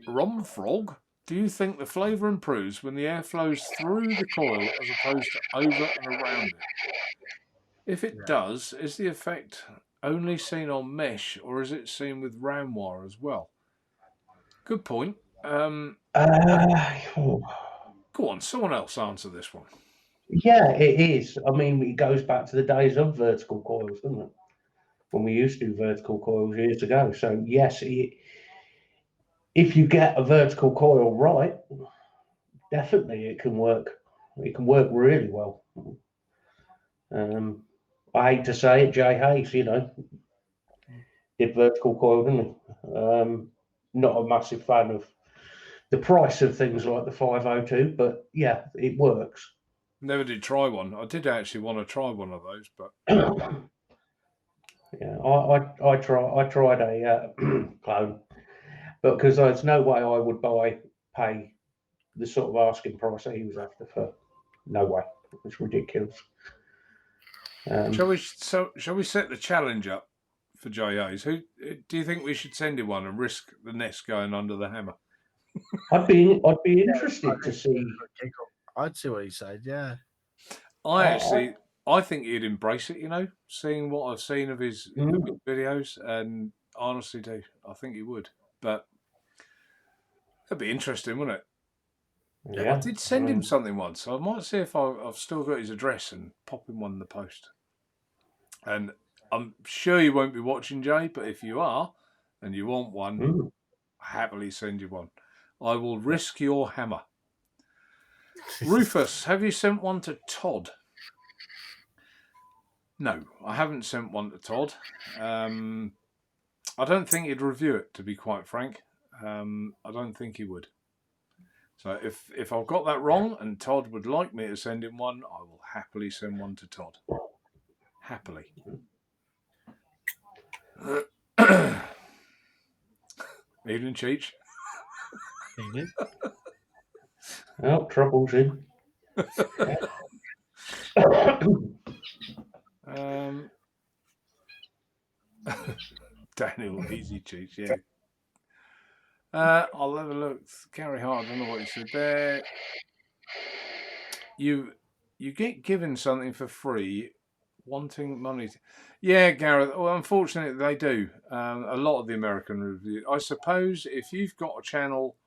Rom Frog, do you think the flavour improves when the air flows through the coil as opposed to over and around it? If it does, is the effect only seen on mesh, or is it seen with round wire as well? Good point. Go on, someone else answer this one. Yeah, it is. I mean, it goes back to the days of vertical coils, doesn't it? When we used to do vertical coils years ago. So yes, if you get a vertical coil right, definitely it can work. It can work really well. I hate to say it, Jay Hayes, did vertical coil, didn't he? Not a massive fan of the price of things like the 502, but yeah, it works. Never did try one. I did actually want to try one of those, but yeah, I tried a clone, but because there's no way I would pay the sort of asking price that he was after for. No way, it's ridiculous. Shall we set the challenge up for JAs? Who do you think we should send him one and risk the Nest going under the hammer? I'd be interested to see. I'd see what he said. Yeah, I think he'd embrace it. Seeing what I've seen of his videos, and honestly, do I think he would? But That'd be interesting, wouldn't it? Yeah. I did send him something once, so I might see if I've still got his address and pop him one in the post. And I'm sure you won't be watching, Jay, but if you are and you want one, Mm. I'll happily send you one. I will risk your hammer. Rufus, have you sent one to Todd? No, I haven't sent one to Todd. I don't think he'd review it, to be quite frank. I don't think he would. So if I've got that wrong and Todd would like me to send him one, I will happily send one to Todd. Happily. Evening, Cheech. Evening. Well, trouble's in. Daniel, easy Cheech, yeah. I'll have a look. Gary Hart, I don't know what he said there. You get given something for free, wanting money. Yeah, Gareth. Well, unfortunately, they do. A lot of the American reviews. I suppose if you've got a channel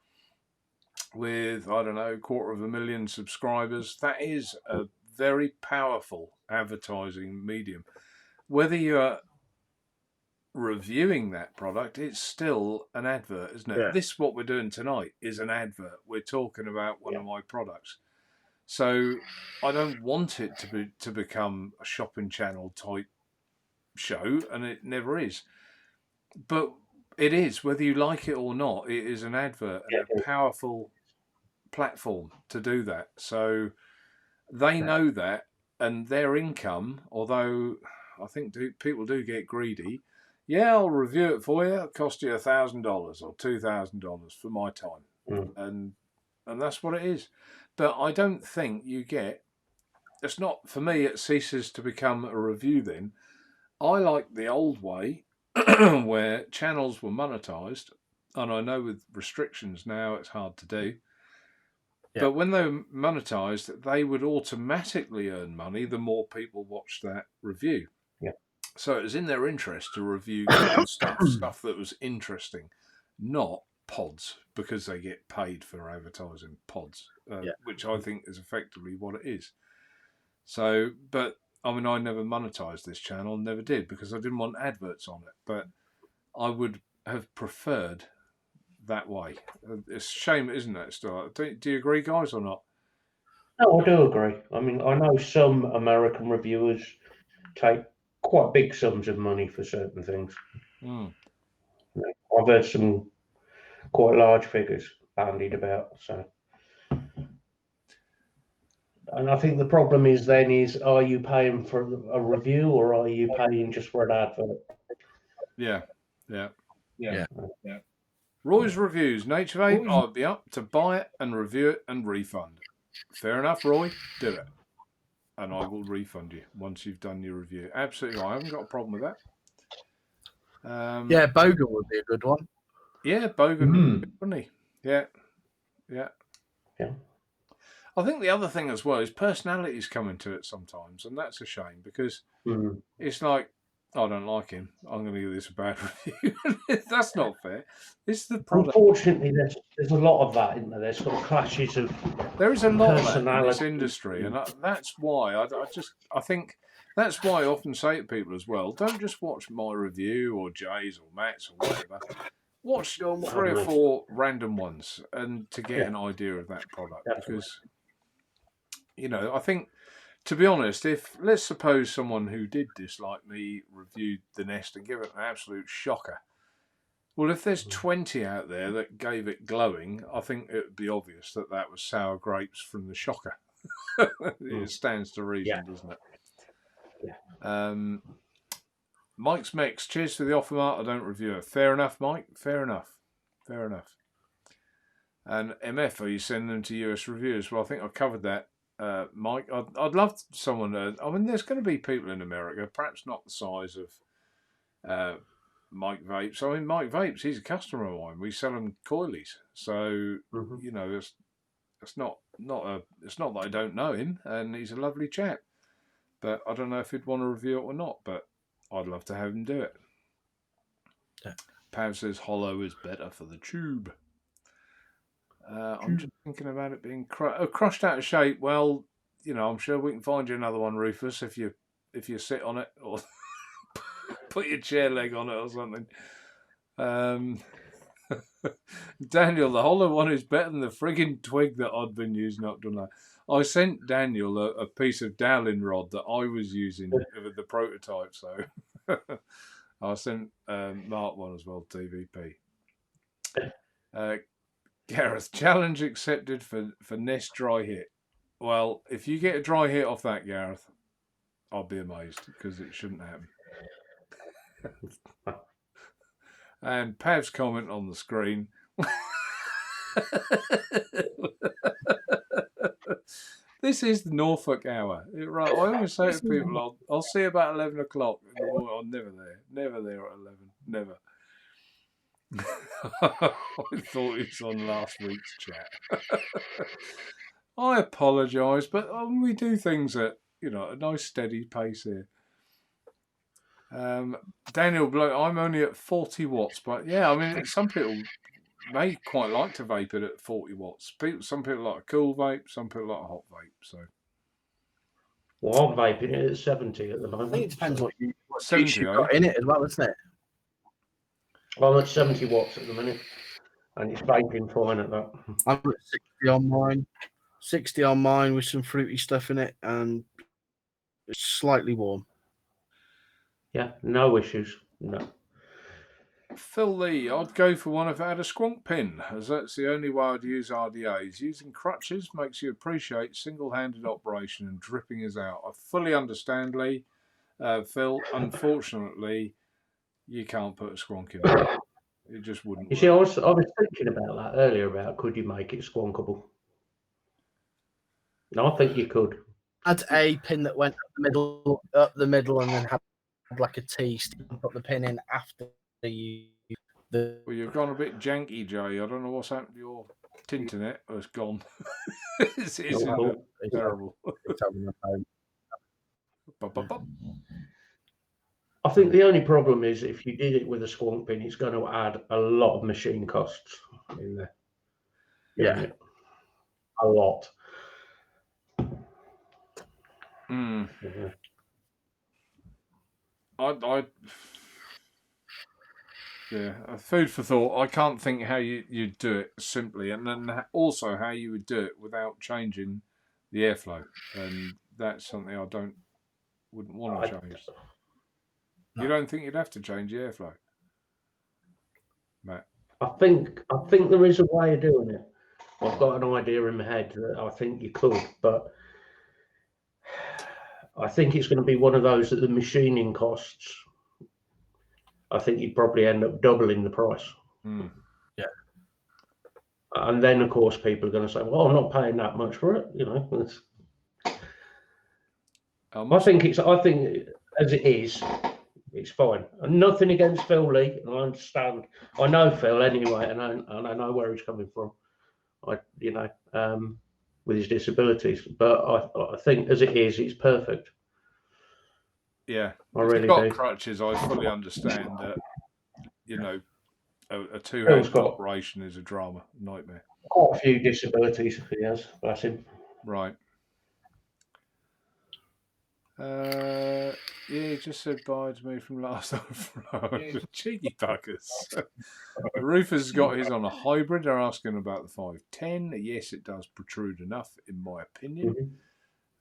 with, I don't know, 250,000 subscribers, that is a very powerful advertising medium. Whether you're reviewing that product, it's still an advert, isn't it? Yeah. This, what we're doing tonight, is an advert. We're talking about one of my products. So I don't want it to become a shopping channel type show, and it never is. But it is, whether you like it or not, it is an advert and a powerful platform to do that. So they know that, and their income, although I think people do get greedy, yeah, I'll review it for you. It'll cost you $1,000 or $2,000 for my time, and that's what it is. But I don't think you get. It's not for me. It ceases to become a review. Then I like the old way, where channels were monetized, and I know with restrictions now it's hard to do. Yeah. But when they were monetized, they would automatically earn money the more people watched that review. Yeah. So it was in their interest to review good stuff that was interesting, not pods, because they get paid for advertising pods, which I think is effectively what it is. So, but I mean, I never monetized this channel, never did, because I didn't want adverts on it. But I would have preferred that way. It's a shame, isn't it, Stuart? Do you agree, guys, or not? No, I do agree. I mean, I know some American reviewers take quite big sums of money for certain things. I've heard some quite large figures bandied about. So, and I think the problem is then are you paying for a review or are you paying just for an advert? Yeah. Roy's reviews, Naturevape, I'll be up to buy it and review it and refund. Fair enough, Roy. Do it. And I will refund you once you've done your review. Absolutely. I haven't got a problem with that. Yeah, Bogan would be a good one. Yeah, Bogan, wouldn't he? Yeah. I think the other thing as well is personalities come into it sometimes, and that's a shame because it's like, I don't like him, I'm going to give this a bad review. That's not fair. It's the product. Unfortunately, there's a lot of that, isn't there? There's sort of clashes of there is a lot of that in this industry, and that's why I think that's why I often say to people as well, don't just watch my review or Jay's or Matt's or whatever. Watch 3 or 4 random ones and to get an idea of that product. Because, you know, I think, to be honest, if let's suppose someone who did dislike me reviewed the Nest and give it an absolute shocker. Well, if there's 20 out there that gave it glowing, I think it would be obvious that that was sour grapes from the shocker. It stands to reason, doesn't it? Yeah. Mike's Mix, cheers for the offer, Mark. I don't review it. Fair enough, Mike. Fair enough. And MF, are you sending them to US reviewers? Well, I think I covered that, Mike. I'd love someone. I mean, there's going to be people in America, perhaps not the size of Mike Vapes. I mean, Mike Vapes, he's a customer of mine. We sell him coilies, so you know, it's not that I don't know him, and he's a lovely chap. But I don't know if he'd want to review it or not. But I'd love to have him do it. Yeah. Pav says hollow is better for the tube. I'm just thinking about it being crushed out of shape. Well, you know, I'm sure we can find you another one, Rufus, if you sit on it or put your chair leg on it or something. Daniel, the hollow one is better than the frigging twig that I'd been using up to now. I sent Daniel a piece of dowling rod that I was using with the prototype, so I sent Mark one as well, TVP. Gareth, challenge accepted for Nest dry hit. Well, if you get a dry hit off that, Gareth, I'll be amazed because it shouldn't happen. And Pav's comment on the screen. This is the Norfolk hour. Right, I always say to people, I'll see you about 11 o'clock in the morning. I'm never there. Never there at 11. Never. I thought it was on last week's chat. I apologise, but we do things at, you know, a nice steady pace here. Daniel Bloke, I'm only at 40 watts, but yeah, I mean, some people may quite like to vape it at 40 watts. Some people like a cool vape, some people like a hot vape. So, well, I'm vaping it at 70 at the moment. I think it depends so. what 70, you've got in it as well, isn't it? I'm at 70 watts at the minute, and it's vaping fine at that. I'm at 60 on mine. 60 on mine with some fruity stuff in it, and it's slightly warm. Yeah, no issues. No. Phil Lee, I'd go for one if it had a squonk pin, as that's the only way I'd use RDAs. Using crutches makes you appreciate single-handed operation, and dripping is out. I fully understand, Lee. Phil, unfortunately, you can't put a squonk in it. It just wouldn't work. You see, I was thinking about that earlier, about could you make it squonkable? No, I think you could. Had a pin that went up the middle, and then had like a T stick and put the pin in after you. Well, you've gone a bit janky, Jay. I don't know what's happened to your internet. Oh, it's gone. It's terrible. I think the only problem is if you did it with a squonk pin, it's going to add a lot of machine costs in there. Yeah, a lot. Mm. Yeah. Yeah, food for thought. I can't think how you'd do it simply, and then also how you would do it without changing the airflow, and that's something I wouldn't want to change. No. You don't think you'd have to change the airflow, Matt? I think there is a way of doing it. I've got an idea in my head that I think you could, but I think it's going to be one of those that the machining costs. I think you'd probably end up doubling the price. Mm. Yeah. And then, of course, people are going to say, well, I'm not paying that much for it. You know, I think as it is, it's fine. And nothing against Phil Lee. And I understand. I know Phil anyway, and I know where he's coming from. With his disabilities. But I think as it is, it's perfect. Yeah, I really got do. crutches. I fully understand that. You know, a two-handed operation is a drama nightmare. Quite a few disabilities he has, bless him. Right. Yeah, he just said bye to me from last night. Cheeky buggers. Rufus has got his on a hybrid. They're asking about the 510. Yes, it does protrude enough, in my opinion.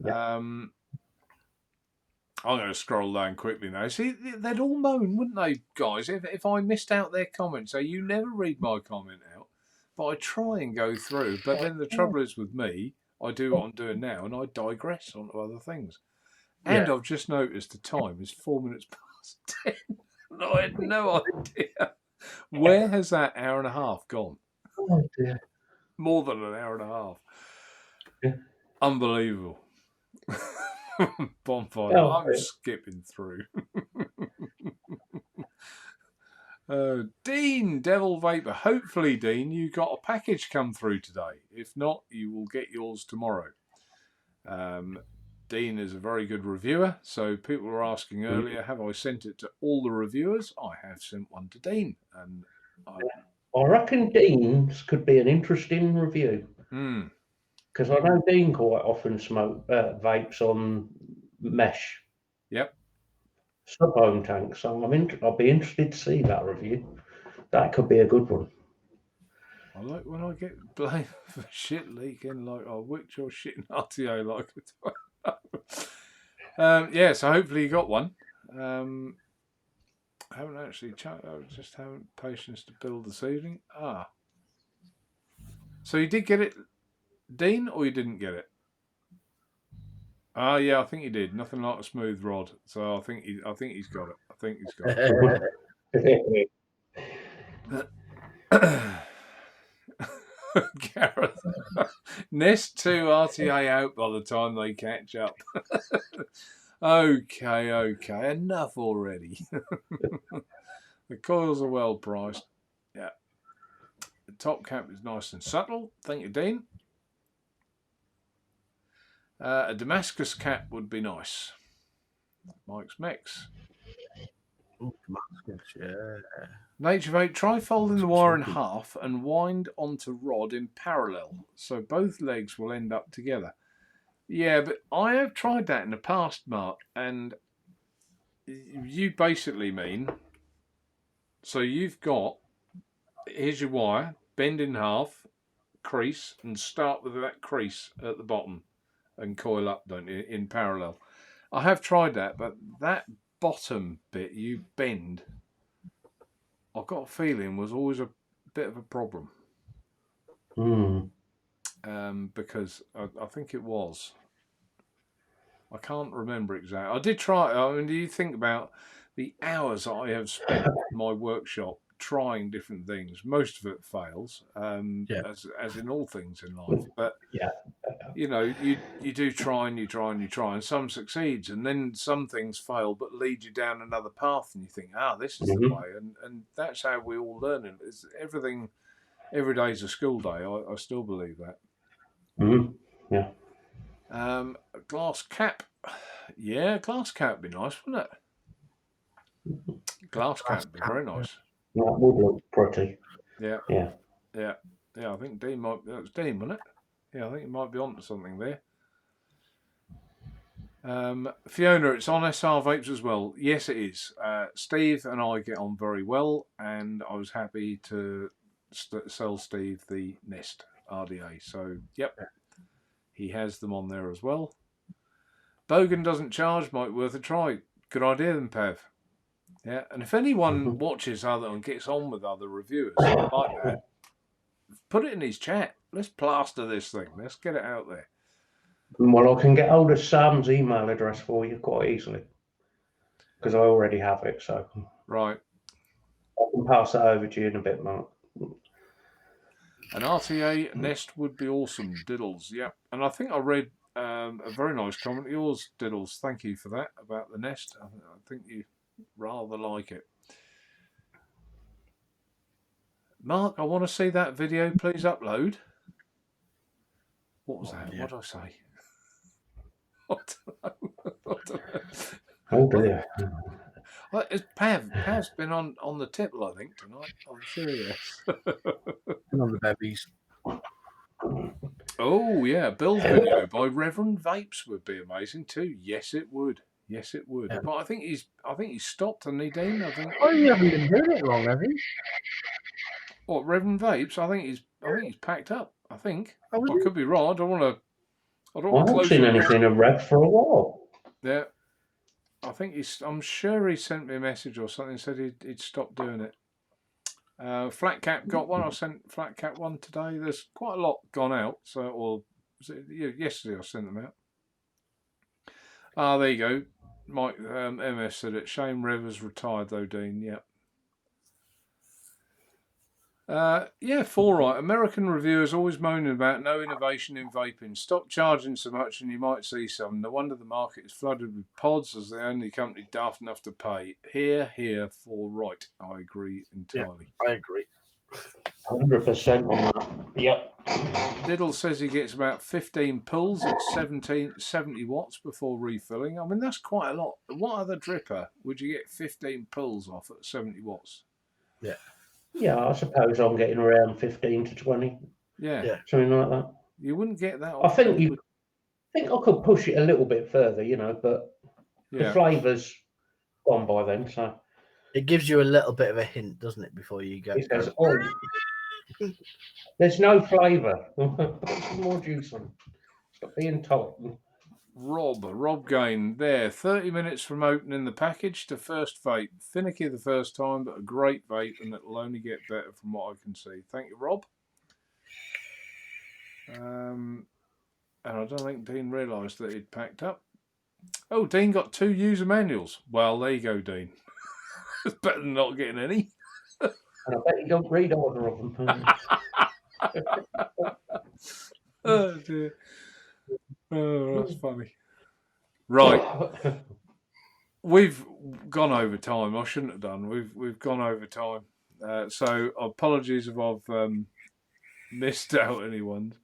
Mm-hmm. Yeah. I'm going to scroll down quickly now. See, they'd all moan, wouldn't they, guys, if I missed out their comments? So you never read my comment out, but I try and go through. But then the trouble is with me, I do what I'm doing now, and I digress onto other things. And I've just noticed the time is 4 minutes past 10. And I had no idea. Where has that hour and a half gone? Oh, dear. More than an hour and a half. Yeah. Unbelievable. Bonfire. I'm skipping through. Dean, Devil Vapor. Hopefully, Dean, you got a package come through today. If not, you will get yours tomorrow. Dean is a very good reviewer, so people were asking earlier, have I sent it to all the reviewers? I have sent one to Dean, and I reckon Dean's could be an interesting review because I know Dean quite often vapes on mesh Yep. sub-home tanks. So I'll be interested to see that review. That could be a good one. I like when I get blamed for shit leaking, like I whipped your shit in RTO like yeah, so hopefully you got one. I haven't actually checked. I just haven't patience to build this evening. So you did get it, Dean, or you didn't get it? Yeah, I think he did. Nothing like a smooth rod. So I think he's got it. I think he's got it. Gareth, Nest 2 RTA out by the time they catch up. Okay, enough already. The coils are well priced. Yeah. The top cap is nice and subtle. Thank you, Dean. A Damascus cap would be nice. Mike's Mix. Damascus, yeah. Naturevape, try folding the wire in half and wind onto rod in parallel, so both legs will end up together. Yeah, but I have tried that in the past, Mark, and you basically mean, so you've got, here's your wire, bend in half, crease, and start with that crease at the bottom and coil up, don't you, in parallel. I have tried that, but that bottom bit you bend, I've got a feeling was always a bit of a problem. Because I think it was. I can't remember exactly. I did try. I mean, do you think about the hours I have spent in my workshop trying different things? Most of it fails, as in all things in life. But you know, you do try and you try and you try, and some succeeds, and then some things fail, but lead you down another path, and you think, this is the way, and that's how we all learn. And it's everything. Every day is a school day. I still believe that. Yeah. Glass cap. Yeah, glass cap would be nice, wouldn't it? Glass cap would be very nice. That would look pretty. Yeah. I think Dean might. That was Dean, wasn't it? Yeah, I think he might be onto something there. Fiona, it's on SR Vapes as well. Yes, it is. Steve and I get on very well, and I was happy to sell Steve the Nest RDA. So, yep, he has them on there as well. Bogan doesn't charge, might be worth a try. Good idea then, Pav. Yeah, and if anyone watches other and gets on with other reviewers like that, put it in his chat. Let's plaster this thing. Let's get it out there. Well, I can get hold of Sam's email address for you quite easily because I already have it. So right, I can pass that over to you in a bit, Mark. An RTA Nest would be awesome, Diddles. Yep, and I think I read a very nice comment of yours, Diddles. Thank you for that about the Nest. I think you rather like it. Mark, I want to see that video. Please upload. What was that? What did I say? Oh dear. Well, Pav's been on the tipple, I think, tonight. I'm sure he has. On the bevies. Oh yeah, build video by Reverend Vapes would be amazing too. Yes, it would. Yes, it would. Yeah. But I think he's stopped, hasn't he, Dean? I think. Oh, you haven't been doing it long, have you? What, Reverend Vapes? I think he's packed up. I think. I could be wrong. I don't want to. I haven't seen anything of Rev for a while. Yeah, I think I'm sure he sent me a message or something. Said he'd stopped doing it. Flat Cap got one. I sent Flat Cap one today. There's quite a lot gone out. So, or was it, yesterday I sent them out. There you go. Mike MS said it. Shame Rev has retired though, Dean. Yeah. Yeah, full right. American reviewers always moaning about no innovation in vaping. Stop charging so much and you might see some. No wonder the market is flooded with pods as the only company daft enough to pay. Here, full right. I agree entirely. Yeah, I agree. 100% on that. Yep. Diddle says he gets about 15 pulls at 70 watts before refilling. I mean, that's quite a lot. What other dripper would you get 15 pulls off at 70 watts? Yeah. Yeah, I suppose I'm getting around 15 to 20, Yeah. something like that. You wouldn't get that I often. think I could push it a little bit further, but the Yeah. flavour's gone by then. So It gives you a little bit of a hint, doesn't it, before you go? it says, "Oh, there's no flavour. Put some more juice on. Stop being tight." Rob Gain there. 30 minutes from opening the package to first vape. Finicky the first time, but a great vape, and it'll only get better from what I can see. Thank you, Rob. And I don't think Dean realised that he'd packed up. Oh, Dean got 2 user manuals. Well, there you go, Dean. It's better than not getting any. And I bet you don't read either of them. Oh, dear. Oh, that's funny. Right. We've gone over time. I shouldn't have done. We've gone over time. So apologies if I've missed out anyone's.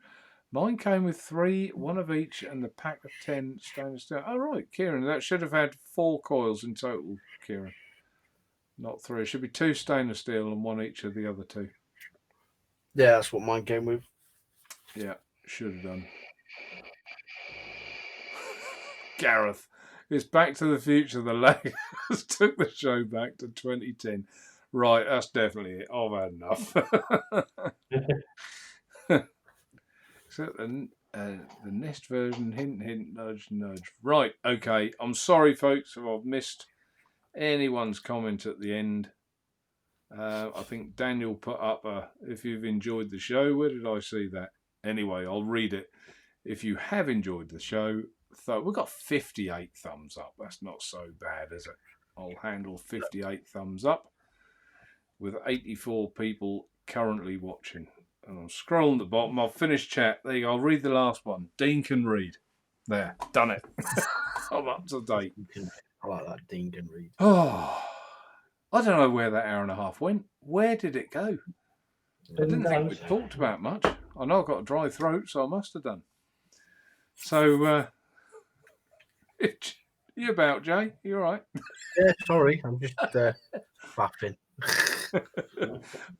Mine came with 3, 1 of each, and the pack of 10 stainless steel. Oh, right, Kieran. That should have had 4 coils in total, Kieran. Not 3. It should be 2 stainless steel and 1 each of the other 2. Yeah, that's what mine came with. Yeah, should have done. Gareth. It's Back to the Future. The Lakers took the show back to 2010. Right, that's definitely it. I've had enough. Except the Nest version, hint, hint, nudge, nudge. Right, okay. I'm sorry, folks, if I've missed anyone's comment at the end. I think Daniel put up if you've enjoyed the show. Where did I see that? Anyway, I'll read it. If you have enjoyed the show, we've got 58 thumbs up. That's not so bad, is it? I'll handle 58 thumbs up with 84 people currently watching. And I'm scrolling to the bottom. I'll finish chat. There you go. I'll read the last one. Dean can read. There, done it. I'm up to date. I like that. Dean can read. Oh, I don't know where that hour and a half went. Where did it go? I didn't think we talked about much. I know I've got a dry throat, so I must have done. So, you about, Jay? You all right? Yeah, sorry. I'm just laughing.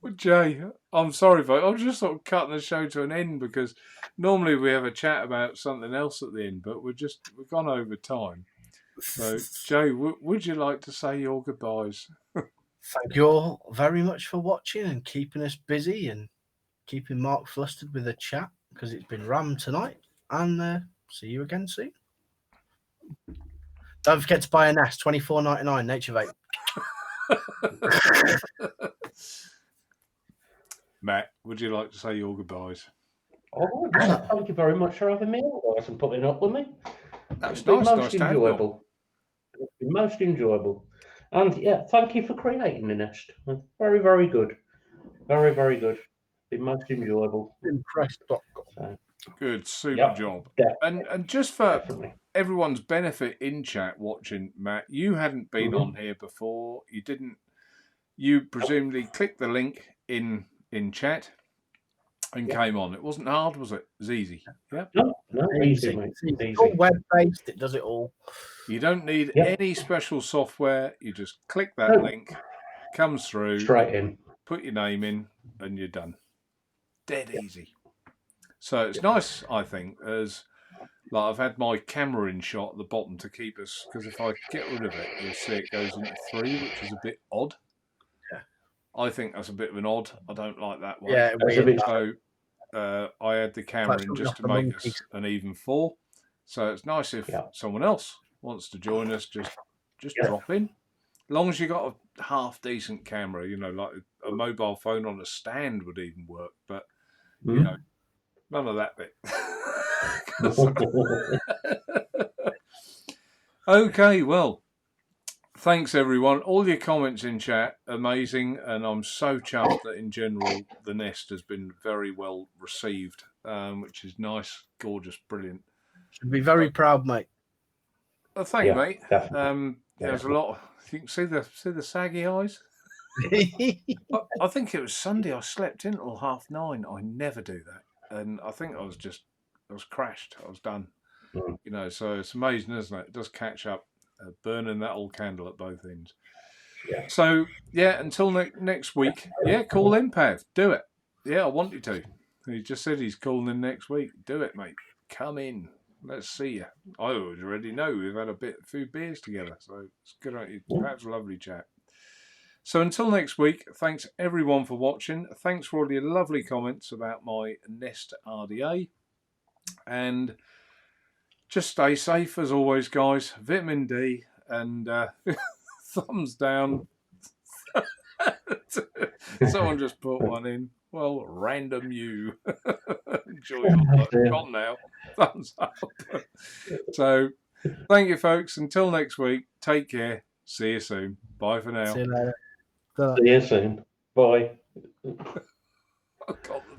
Well, Jay, I'm sorry, folks. I'm just sort of cutting the show to an end because normally we have a chat about something else at the end, but we've gone over time. So, Jay, would you like to say your goodbyes? Thank you all very much for watching and keeping us busy and keeping Mark flustered with a chat because it's been rammed tonight. And see you again soon. Don't forget to buy a Nest, $24.99, Naturevape. Matt, would you like to say your goodbyes? Oh, yeah. Thank you very much for having me on, guys, and putting up with me. That's It's been nice. most Nice enjoyable. It's been most enjoyable. And yeah, thank you for creating the Nest. Very, very good. Very, very good. Been most enjoyable. Impressed.com. So, Good, super job. And just for everyone's benefit in chat watching, Matt, you hadn't been on here before. You didn't. You presumably clicked the link in chat and came on. It wasn't hard, was it? It was easy. Yeah. No, easy, mate. Easy. It's all web-based. It does it all. You don't need any special software. You just click that link, comes through, straight in, put your name in, and you're done. Dead easy. So it's nice, I think, as like I've had my camera in shot at the bottom to keep us, because if I get rid of it, you'll see it goes into 3, which is a bit odd. Yeah. I think that's a bit of an odd. I don't like that one. Yeah, so I had the camera in just to make us an even 4. So it's nice if someone else wants to join us, just drop in. As long as you got a half decent camera, like a mobile phone on a stand would even work. But none of that bit. Okay, well, thanks everyone. All your comments in chat, amazing, and I'm so chuffed that in general the Nest has been very well received, which is nice, gorgeous, brilliant. Should be very proud, mate. Thank you, mate. Definitely. There's a lot. You can see the saggy eyes. I think it was Sunday. I slept in until 9:30. I never do that, and I think I was crashed. I was done. So it's amazing, isn't it? It does catch up, burning that old candle at both ends. Yeah. So, yeah, until next week. Yeah, call in, Pav. Do it. Yeah, I want you to. He just said he's calling in next week. Do it, mate. Come in. Let's see you. I already know we've had a few beers together, so it's good. Perhaps a lovely chat. So until next week, thanks everyone for watching. Thanks for all your lovely comments about my Nest RDA. And just stay safe as always, guys. Vitamin D and thumbs down. Someone just put one in. Well, random you. Enjoy your luck. Gone now. Thumbs up. So, thank you, folks. Until next week, take care. See you soon. Bye for now. See you later. Ta-ra. See you soon. Bye. I got them.